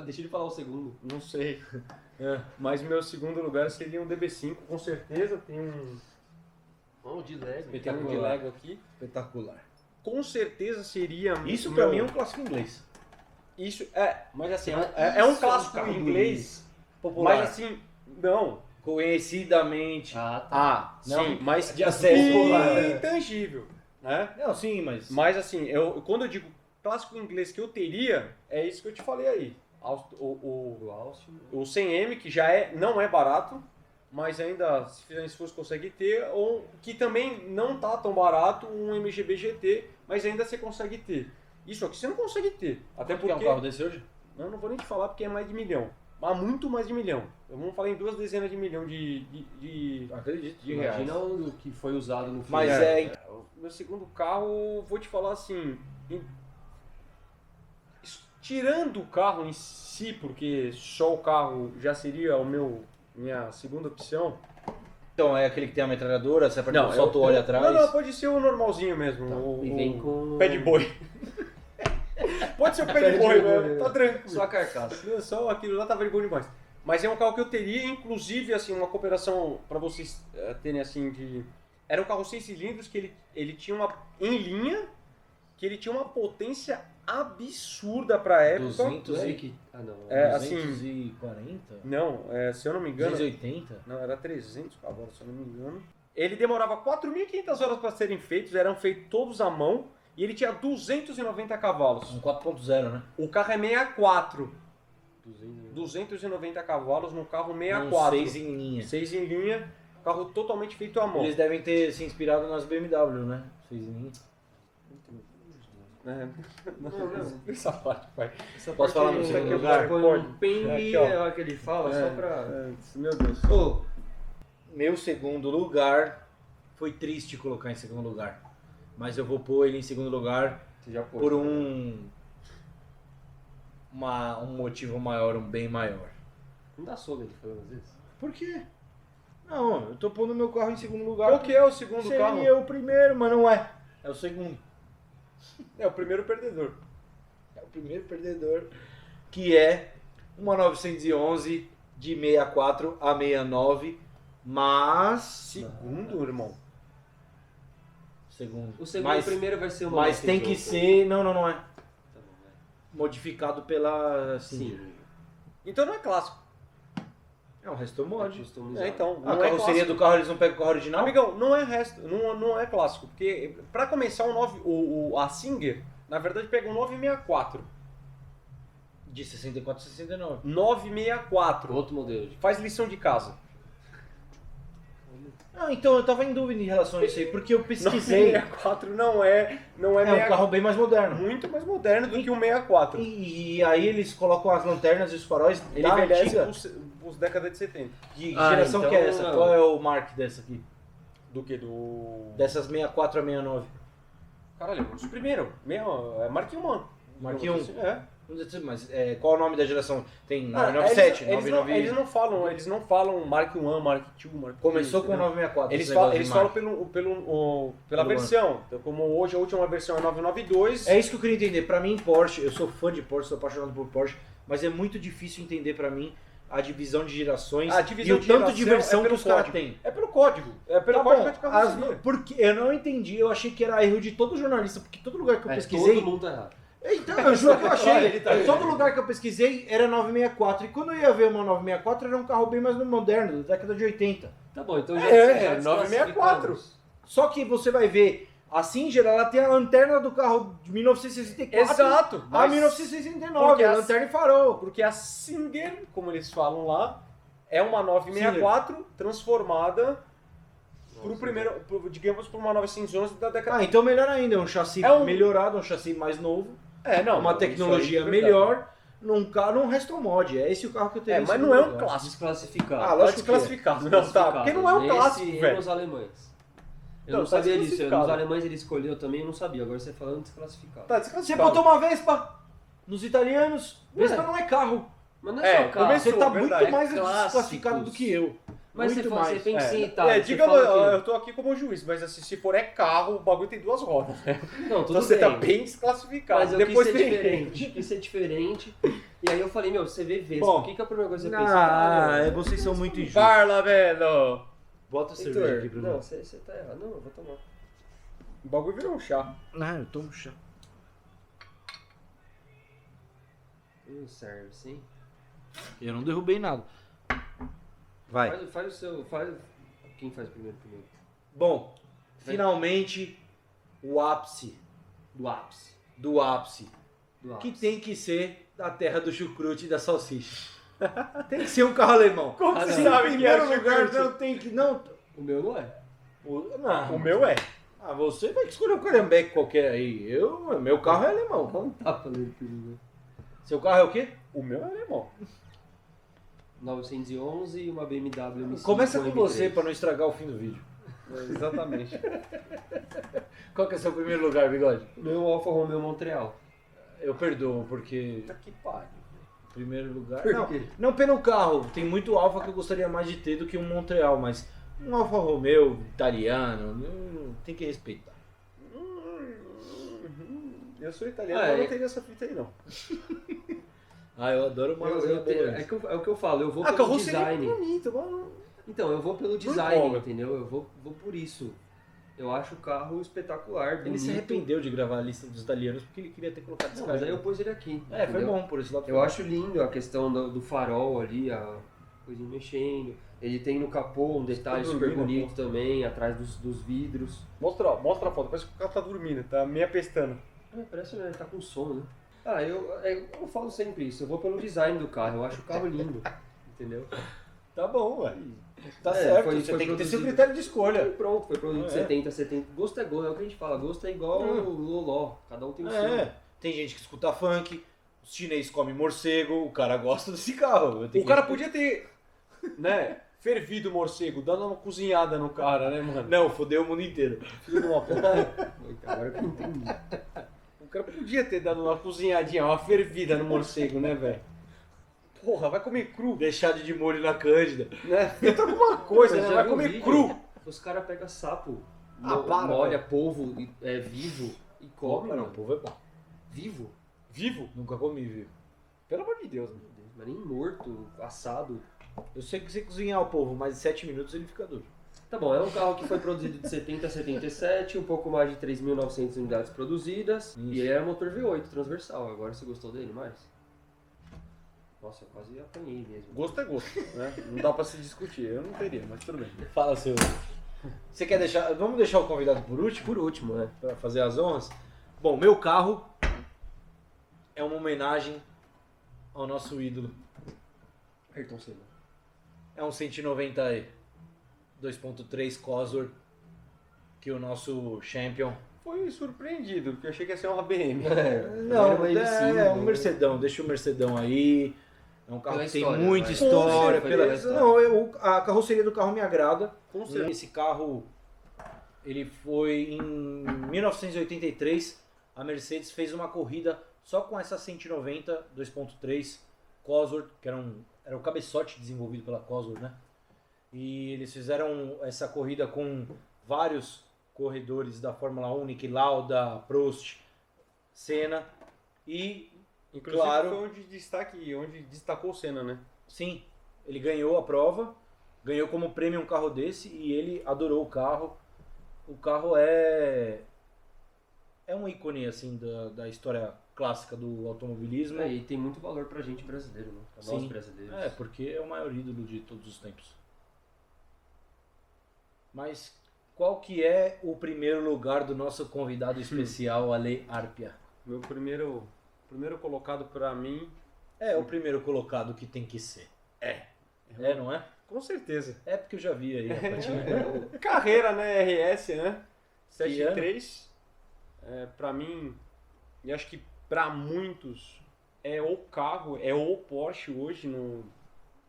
Deixa ele falar o segundo. Não sei. Mas meu segundo lugar seria um DB5, com certeza. Tem um De Lego. de Espetacular. Lego aqui. Espetacular. Com certeza seria. Isso meu- pra mim é um clássico inglês. Isso, mas assim, Mas é um isso clássico é um carro inglês. Popular. Mas assim, não. Conhecidamente. Ah, tá. Ah, Não, sim, mas de acesso popular. intangível, né? Não, sim, mas. Mas assim, quando eu digo clássico inglês que eu teria, é isso que eu te falei aí. O Austin. 100M, que não é barato, mas ainda, se fizer um esforço, consegue ter, ou que também não tá tão barato, um MGB GT, mas ainda você consegue ter. Isso aqui você não consegue ter. Até Quanto que porque. é um carro desse hoje? Não vou nem te falar porque é mais de milhão. Mas muito mais de milhão. Eu vou falar em 2 dezenas de milhão de Acredito. de reais. Imagina o que foi usado no filme. Mas O meu segundo carro, vou te falar assim. Tirando o carro em si, porque só o carro já seria minha segunda opção. Então, é aquele que tem a metralhadora, você aperta Não, o salto olha atrás. Não, pode ser o normalzinho mesmo. E vem com. Pé de boi. Pode ser o pé Pé de de boi, boi, velho. Tá tranquilo. Só a carcaça. Só aquilo lá tava bom demais. Mas é um carro que eu teria, inclusive, assim, uma cooperação para vocês terem assim de. Era um carro 6 cilindros que ele tinha uma. Em linha, que ele tinha uma potência absurda pra época. 200 Não e... é que. Ah, não. É, assim- 240? Não, se eu não me engano. 280? Não, era 300 cavalos, se eu não me engano. Ele demorava 4.500 horas para serem feitos, eram feitos todos à mão, e ele tinha 290 cavalos. Um 4.0, né? O carro é 64. 290 cavalos no carro 64. 6 em linha. 6 em linha, carro totalmente feito à mão. Eles devem ter se inspirado nas BMW, né? 6 em linha. Não. Essa parte, pai. Posso falar no Isso segundo aqui lugar? Pode. Um ping, Aqui, ó. é o que ele fala, só pra. Meu Deus. Ô, Meu segundo lugar foi triste colocar em segundo lugar. Mas eu vou pôr ele em segundo lugar você já pôs. por um motivo maior, um bem maior. Não dá sono ele falando às vezes? Por quê? Não, eu tô pondo meu carro em segundo lugar. Qual que é o segundo Seria carro? o primeiro, mas não é. É o segundo. É o primeiro perdedor. É o primeiro perdedor, que é uma 911 de 64 a 69, mas... Segundo, irmão. Segundo. O segundo Mas, primeiro vai ser uma. mas tem que ser... Não é. Tá bom, vai. Modificado pela... Sim. Então não é clássico. É um resto mod. Customizado. Então, A não é carroceria clássico. do carro, eles não pegam o carro original? Amigão, não é resto, não é clássico, porque pra começar a Singer, na verdade pega um 964. De 64 a 69. 964. Outro modelo. Faz lição de casa. Ah, então eu tava em dúvida em relação a isso aí, porque eu pesquisei. 964 não é É um carro bem mais moderno. muito mais moderno do que o 64. E aí eles colocam as lanternas e os faróis Ele da envelhece antiga. os décadas de 70. Que Ah, geração então que é essa? não. Qual é o mark dessa aqui? Do que? Do... Dessas 64 a 69. Caralho, os primeiros. É Mark 1. Mark I. 1. É. Mas qual é o nome da geração? Tem Ah, 997, eles 99. eles não falam Mark 1, Mark 2, Mark 3. Começou com o entendeu? 964. Eles esse falam, negócio de pela Pelo versão. Então, como hoje a última versão é 992. É isso que eu queria entender. Pra mim, Porsche, eu sou fã de Porsche, sou apaixonado por Porsche, mas é muito difícil entender pra mim a divisão de gerações A divisão e o de tanto de geração versão é que pelo os caras código. têm. É pelo código. É pelo Tá código bom, de carroceria. porque eu não entendi, eu achei que era erro de todo jornalista, porque todo lugar que eu É, pesquisei. todo mundo tá errado. Então, eu juro que eu achei. Olha, ele tá- Todo lugar que eu pesquisei era 964. E quando eu ia ver uma 964, era um carro bem mais moderno, da década de 80. Tá bom, então já, É, já 964. desclassificamos. Só que você vai ver, a Singer, ela tem a lanterna do carro de 1964 Exato. a mas 1969, porque a as- lanterna e farol. Porque a Singer, como eles falam lá, é uma 964 transformada digamos, por uma 911 da década Ah, então melhor ainda, é um chassi É um- melhorado, um chassi mais novo, não, uma isso tecnologia aí é verdade. melhor, num carro, num resto mod. É esse o carro que eu teria. É, em mas segundo não é um lugar. clássico. Desclassificado. Ah, Tá lógico que é. desclassificado. Não, tá, porque não é um clássico, Esse velho. nos alemães. Eu Não, não tá sabia disso. desclassificado. Nos alemães ele escolheu também, eu não sabia. Agora você falando desclassificado. Tá Você desclassificado. botou uma Vespa nos italianos, Vespa não é carro. Mas não é só carro. começou. Você tá verdade. muito mais Clássicos. desclassificado do que eu. Mas muito você fala, mais. você pensa em É, Itália. diga, você fala eu tô aqui como juiz, mas assim, se for carro, o bagulho tem duas rodas. que... Não, tudo Então você bem. tá bem desclassificado. Mas eu Depois quis ser tem diferente. Quis ser diferente. E aí eu falei, meu, você vê Vespa. Bom, O que é a primeira coisa que você pensa? vocês são muito injustos. Parla, velho! Bota a cerveja aqui Heitor, pra mim. não, você tá errado. Não, eu vou tomar. O bagulho virou um chá. Ah, eu tomo chá. Serve, sim. Eu não derrubei nada. Vai. Faz o seu... Quem faz primeiro? Bom, finalmente o ápice Do ápice. do ápice. Do Que ápice. tem que ser da terra do chucrute e da salsicha. Tem que ser um carro alemão. Como Ah, você não. sabe Em que é o primeiro lugar, chucrute? não tem que. Não. O meu não é. Não. O meu é. Ah, você vai escolher um Carambeque qualquer aí. Meu carro é alemão. Não tá falando tudo. Seu carro é o quê? O meu é alemão. 911 e uma BMW M5 Começa com M3. você pra não estragar o fim do vídeo. Exatamente. Qual que é seu primeiro lugar, Bigode? Meu Alfa Romeo Montreal. Eu perdoo, porque Puta que pariu. primeiro lugar. Por Não, quê? não pelo carro. Tem muito Alfa que eu gostaria mais de ter do que um Montreal, mas um Alfa Romeo italiano, tem que respeitar. Eu sou italiano, Ah, mas é. não teria essa fita aí, não. Ah, eu adoro uma lasanha bolonhesa. É o que eu falo, eu vou A pelo carroceria é design. bonita, mano. Então, eu vou pelo Por design, folga. entendeu? Eu vou por isso. Eu acho o carro espetacular, bonito. Ele se arrependeu de gravar a lista dos italianos porque ele queria ter colocado esse Não, cara. mas aí eu pus ele aqui. É, foi entendeu? bom por esse lado. Eu acho lindo a questão do farol ali, a coisinha mexendo. Ele tem no capô um detalhe Tá super dormindo, bonito também, atrás dos vidros. Mostra a foto, parece que o cara tá dormindo, tá meia pestana. Parece que ele tá com sono, né? Ah, eu falo sempre isso, eu vou pelo design do carro, eu acho o carro lindo, entendeu? Tá bom, ué. Tá É, certo, foi você tem que ter seu produzido. critério de escolha. E pronto, foi produzido É. 70. Gosto é gosto, é o que a gente fala, gosto é igual o loló, cada um tem o seu. É, tem gente que escuta funk, os chineses comem morcego, o cara gosta desse carro. Eu tenho O que- cara podia ter, né, fervido o morcego, dando uma cozinhada no cara, né, mano? Não, fodeu o mundo inteiro. Filho de uma puta. Agora que eu entendi. O cara podia ter dado uma cozinhadinha, uma fervida no morcego, né, velho? Porra, vai comer cru, Deixar de molho na cândida. né? Feita alguma coisa, Mas né? já Vai viu o comer vídeo? cru. Os caras pegam sapo, Ah, para, molha polvo vivo e come, Não, mano. o povo é bom. Vivo? Vivo? Nunca comi, viu? Pelo amor de Deus, mano. Meu Deus, mas nem morto, assado. Eu sei que sei cozinhar o povo, mas em 7 minutos ele fica duro. Tá bom, é um carro que foi produzido de 70 a 77, um pouco mais de 3.900 unidades produzidas. Isso. E ele era motor V8 transversal. Agora você gostou dele mais? Nossa, eu quase apanhei mesmo. Gosto é gosto, né? Não dá pra se discutir. Eu não teria, mas tudo bem. Fala, seu. Você quer deixar. Vamos deixar o convidado por último? Por último, né? Pra fazer as honras. Bom, meu carro é uma homenagem ao nosso ídolo. Ayrton Senna. É um 190e 2.3 Cosworth que o nosso champion... Foi surpreendido, porque eu achei que ia ser uma BM. Não, é um Mercedão, deixa o Mercedão aí. É um carro Pela que tem história, muita vai. história. Com certeza. A carroceria do carro me agrada. Com certeza. Esse carro, ele foi em 1983, a Mercedes fez uma corrida só com essa 190 2.3 Cosworth, que era o cabeçote desenvolvido pela Cosworth, né? E eles fizeram essa corrida com vários corredores da Fórmula 1, Niki Lauda, Prost, Senna e, Inclusive claro, foi onde destacou o Senna, né? sim, ele ganhou a prova, ganhou como prêmio um carro desse e ele adorou o carro. O carro é um ícone assim da história clássica do automobilismo. E tem muito valor pra gente brasileiro, né? Pra nós Sim. brasileiros. Porque é o maior ídolo de todos os tempos. Mas qual que é o primeiro lugar do nosso convidado especial, Ale Arpia? Meu primeiro colocado pra mim... É o primeiro colocado que tem que ser. Não é? Com certeza. É porque eu já vi aí. Carreira, né? RS, né? Que ano? 7.3. Pra mim, e acho que pra muitos, é o carro, é o Porsche hoje,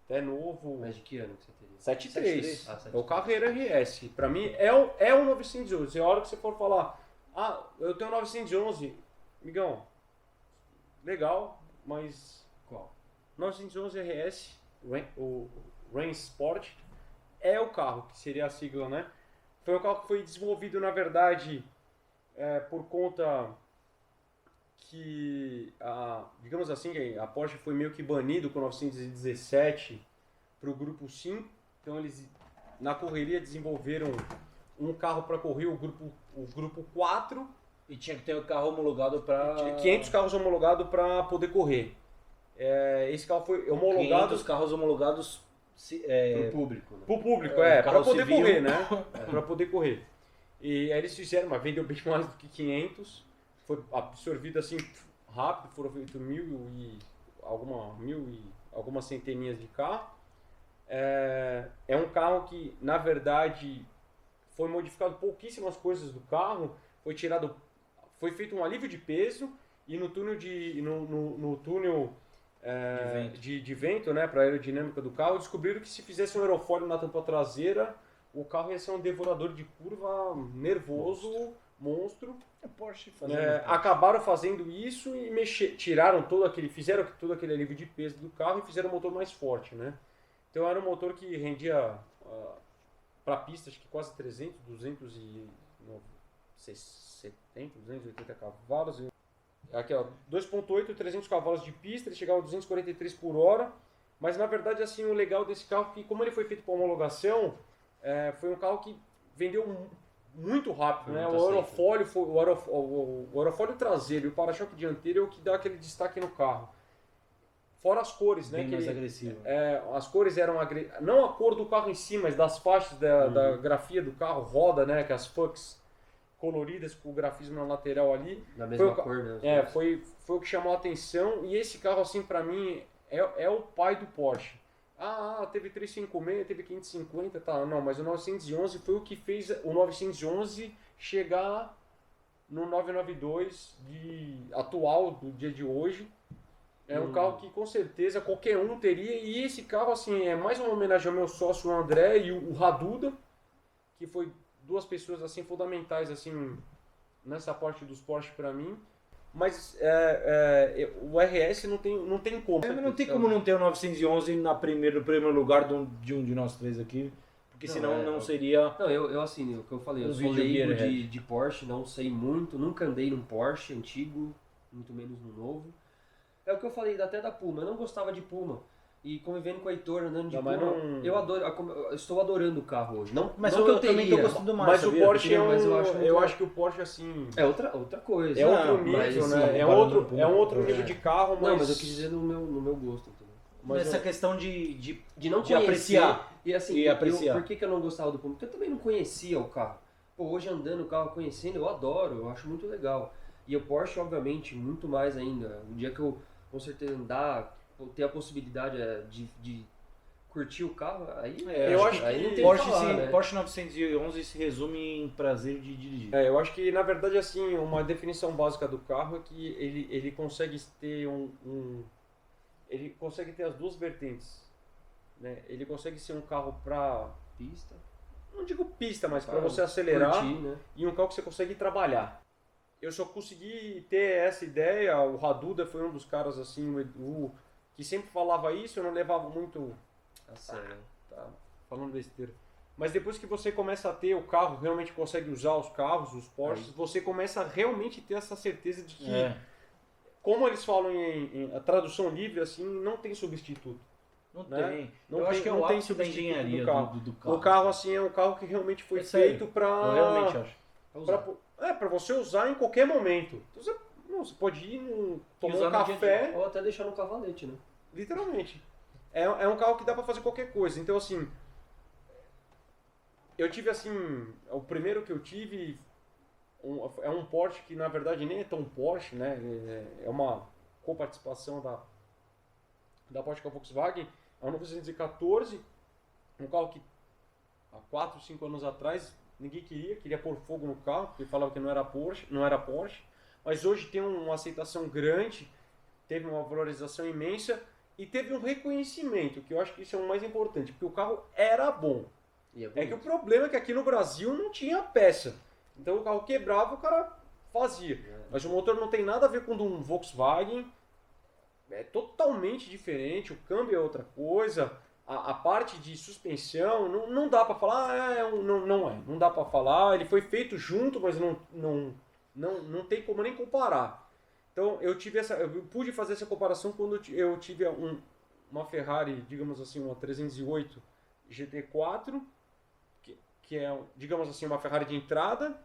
até novo. Mas de que ano que você teria? 7.3. Ah, 7.3. É o Carreira RS. Pra mim é o 911. A hora que você for falar, eu tenho 911, amigão, legal, mas Qual? 911 RS, o Rain Sport, é o carro, que seria a sigla, né? Foi o carro que foi desenvolvido, na verdade, por conta que, digamos assim, a Porsche foi meio que banido com o 917 para o grupo 5. Então eles, na correria, desenvolveram um carro para correr, o grupo 4. E tinha que ter o carro homologado para... Tinha 500 carros homologados para poder correr. Esse carro foi homologado... 500 carros homologados... Pro público, né? Pro público, Carro para poder civil. correr, né? Para poder correr. E aí eles fizeram, mas vendeu bem mais do que 500. Foi absorvido assim rápido, foram feitos mil e algumas centeninhas de carro. É um carro que, na verdade, foi modificado pouquíssimas coisas do carro. Foi feito um alívio de peso e no túnel de vento, né, para a aerodinâmica do carro, descobriram que se fizesse um aerofólio na tampa traseira, o carro ia ser um devorador de curva nervoso, monstro. Porsche Acabaram fazendo isso e fizeram todo aquele alívio de peso do carro e fizeram um motor mais forte, né? Então era um motor que rendia para pista, acho que quase 300, 280 cavalos. Aqui, ó, 2.8, 300 cavalos de pista, ele chegava a 243 por hora. Mas na verdade, assim, o legal desse carro é que, como ele foi feito para homologação, foi um carro que vendeu muito rápido, né? O aerofólio traseiro e o para-choque dianteiro é o que dá aquele destaque no carro. Fora as cores, né? Bem mais agressivo. As cores eram não a cor do carro em si, mas das faixas da grafia do carro, roda, né? Que as fucks coloridas com o grafismo na lateral ali. Da mesma cor, né? Foi o que chamou a atenção. E esse carro, assim, pra mim, é o pai do Porsche. Teve 356, teve 550, tá? Não, mas o 911 foi o que fez o 911 chegar no 992 atual do dia de hoje. É um carro que com certeza qualquer um teria. E esse carro, assim, é mais uma homenagem ao meu sócio, o André, e o Raduda, que foi duas pessoas assim fundamentais assim nessa parte dos Porsche para mim. Mas o RS não tem como. Não tem como não ter o 911 no primeiro lugar de um de nós três aqui. Porque senão não seria... Não, eu assim, o que eu falei, eu sou leigo de Porsche, não sei muito, nunca andei num Porsche antigo, muito menos no novo. É o que eu falei até da Puma, eu não gostava de Puma. E convivendo com o Heitor, andando de Puma, eu estou adorando o carro hoje. Mas não eu também estou gostando mais, mas sabia? O Porsche eu acho que o Porsche assim... É outra coisa. É outro nível, mas, né? Assim, é um outro nível de carro, mas... Não, mas eu quis dizer no meu gosto, entendeu? Mas essa questão de não de conhecer, apreciar. E assim, E apreciar. Por que eu não gostava do Puma? Porque eu também não conhecia o carro. Pô, hoje andando o carro, conhecendo, eu adoro, eu acho muito legal. E o Porsche, obviamente, muito mais ainda. O dia que eu, com certeza, andar ter a possibilidade de curtir o carro, aí, eu acho aí que não tem Porsche, o que falar, né? Porsche 911 se resume em prazer de dirigir. eu acho que, na verdade, assim, uma definição básica do carro é que ele consegue ter ele consegue ter as duas vertentes, né? Ele consegue ser um carro para, Pista. não digo pista, mas para Pra você acelerar, curtir, né? e um carro que você consegue trabalhar. Eu só consegui ter essa ideia, o Raduda foi um dos caras, assim, o Edu, que sempre falava isso, eu não levava muito... Tá sério. Tá falando besteira. Mas depois que você começa a ter o carro, realmente consegue usar os carros, os Porsches, você começa a realmente ter essa certeza de que, como eles falam em a tradução livre, assim, não tem substituto. Não né? tem. Não eu tem- acho que é não o tem ápice da substituto engenharia do carro. do carro. O carro, assim, é um carro que realmente foi É sério. feito para... Eu realmente acho. Pra você usar em qualquer momento. Então, você pode ir tomar usar um no dia a café, Ou até deixar no cavalete, né? literalmente. É um carro que dá pra fazer qualquer coisa. Então, assim, eu tive, assim, o primeiro que eu tive é um Porsche que, na verdade, nem é tão Porsche, né? É uma coparticipação da Porsche com a Volkswagen. É um 914, um carro que há 4, 5 anos atrás ninguém queria pôr fogo no carro, porque falava que não era Porsche, mas hoje tem uma aceitação grande, teve uma valorização imensa e teve um reconhecimento, que eu acho que isso é o mais importante, porque o carro era bom. E É que o problema é que aqui no Brasil não tinha peça. Então o carro quebrava, o cara fazia. Mas o motor não tem nada a ver com o de um Volkswagen, é totalmente diferente, o câmbio é outra coisa. A parte de suspensão, não dá pra falar, não dá pra falar, ele foi feito junto, mas não tem como nem comparar. Então eu pude fazer essa comparação quando eu tive uma Ferrari, digamos assim, uma 308 GT4, que é, digamos assim, uma Ferrari de entrada,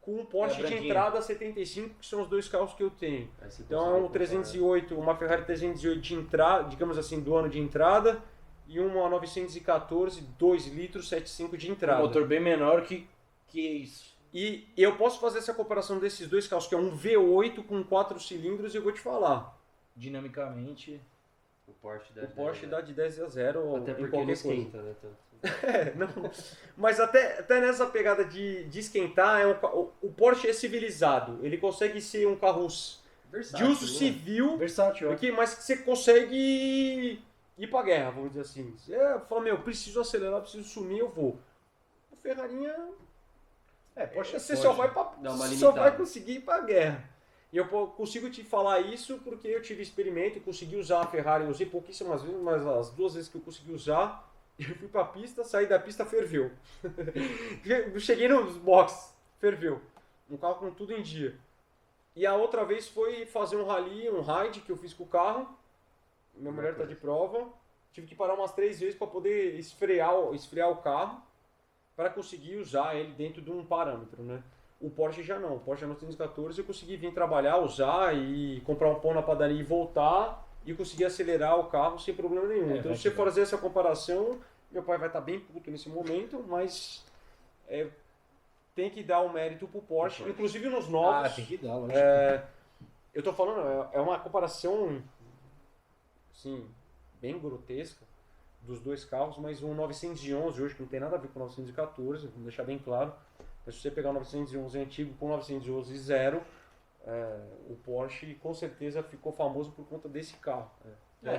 com um Porsche de entrada 75, que são os dois carros que eu tenho. Então é um 308, uma Ferrari 308 de entrada, digamos assim, do ano de entrada, e uma 914 2 litros 7.5 de entrada. Um motor bem menor que isso. E eu posso fazer essa comparação desses dois carros, que é um V8 com 4 cilindros, e eu vou te falar. Dinamicamente. O Porsche Dá de 10 a 0 até em porque qualquer ele coisa. esquenta, né? Não. Mas até nessa pegada de esquentar, o Porsche é civilizado. Ele consegue ser um carro de uso civil, Versátil. mas que você consegue ir pra guerra, vamos dizer assim. Você fala, eu preciso acelerar, preciso sumir, eu vou. O Ferrarinha... Porsche você só vai conseguir ir pra guerra. E eu consigo te falar isso porque eu tive experimento, consegui usar a Ferrari, eu usei pouquíssimas vezes, mas as 2 vezes que eu consegui usar, eu fui pra pista, saí da pista, ferveu. Eu cheguei nos boxes, ferveu. Um carro com tudo em dia. E a outra vez foi fazer um rally, um ride que eu fiz com o carro. Minha mulher tá de prova. Tive que parar umas 3 vezes para poder esfriar o carro, para conseguir usar ele dentro de um parâmetro, né? O Porsche já não. O Porsche 914 eu consegui vir trabalhar, usar e comprar um pão na padaria e voltar e conseguir acelerar o carro sem problema nenhum. Então, se você for fazer essa comparação, meu pai vai estar bem puto nesse momento, mas tem que dar o mérito pro Porsche, inclusive nos novos. Tem que dar, lógico. Eu tô falando, é uma comparação assim, bem grotesca dos dois carros, mas um 911 hoje, que não tem nada a ver com o 914, vamos deixar bem claro. Mas se você pegar o 911 antigo com o 911 zero, o Porsche com certeza ficou famoso por conta desse carro.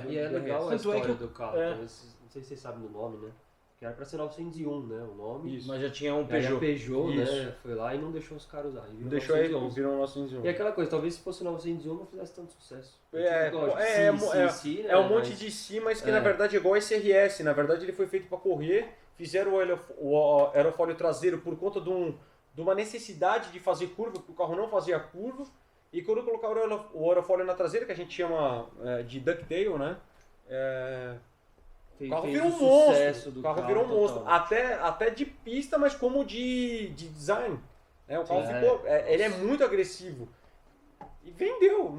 E é legal a Tanto é história que do carro. Não sei se vocês sabem do nome, né? Que era pra ser 901, né? O nome. Isso. Mas já tinha um Aí a Peugeot. Peugeot, Isso. né? Foi lá e não deixou os caras usar. Não deixou ele, virou um 911. E aquela coisa, talvez se fosse 901 não fizesse tanto sucesso. É um monte de si, mas que na verdade é igual a SRS. Na verdade ele foi feito para correr, fizeram o aerofólio traseiro por conta de uma necessidade de fazer curva, porque o carro não fazia curva. E quando colocaram o aerofólio na traseira, que a gente chama de ducktail, né? O carro virou um monstro. O carro virou um monstro. Até de pista, mas como de design. O carro ficou. Ele é muito agressivo. E vendeu.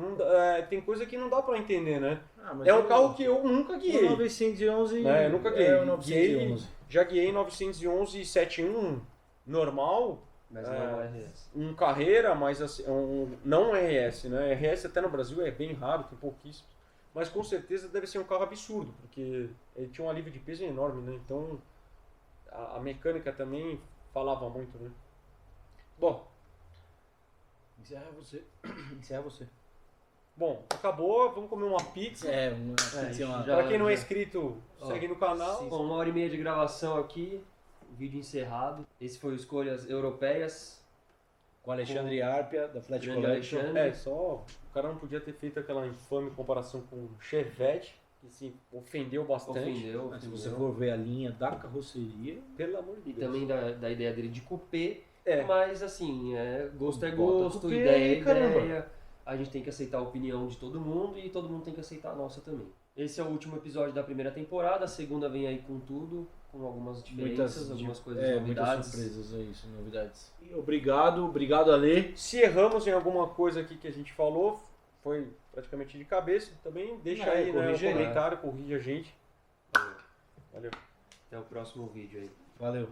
Tem coisa que não dá pra entender, né? É um carro que eu nunca guiei. O 911 eu nunca guiei. o 911. Já guiei 911 71 normal. Mas não é RS. Um carreira, mas assim, não RS, né? RS até no Brasil é bem raro, tem pouquíssimos. mas com certeza deve ser um carro absurdo, porque ele tinha um alívio de peso enorme, né? Então a mecânica também falava muito, né? Bom, encerra você. Encerra você. Bom, acabou, vamos comer uma pizza. Uma pizza, já- Para quem não é já- inscrito, Ó, segue no canal. Bom, 1h30 de gravação aqui, vídeo encerrado. Esse foi o Escolhas Europeias. Com Alexandre Arpia, da Flat Grande Collection. Alexandre. Só o cara não podia ter feito aquela infame comparação com o Chevette, que se ofendeu bastante. Ofendeu. Mas se você for ver a linha da carroceria, Pelo amor de E Deus. também da ideia dele de cupê. É. Mas assim, gosto é Bota gosto, cupê ideia é aí, caramba. ideia. A gente tem que aceitar a opinião de todo mundo e todo mundo tem que aceitar a nossa também. Esse é o último episódio da primeira temporada, a segunda vem aí com tudo, com algumas diferenças, algumas coisas, muitas novidades. surpresas, é isso, novidades. E obrigado, Ale. Se erramos em alguma coisa aqui que a gente falou, foi praticamente de cabeça, também deixa aí, né, um corrige aí. comentário, corrige a gente. Valeu. Até o próximo vídeo aí. Valeu.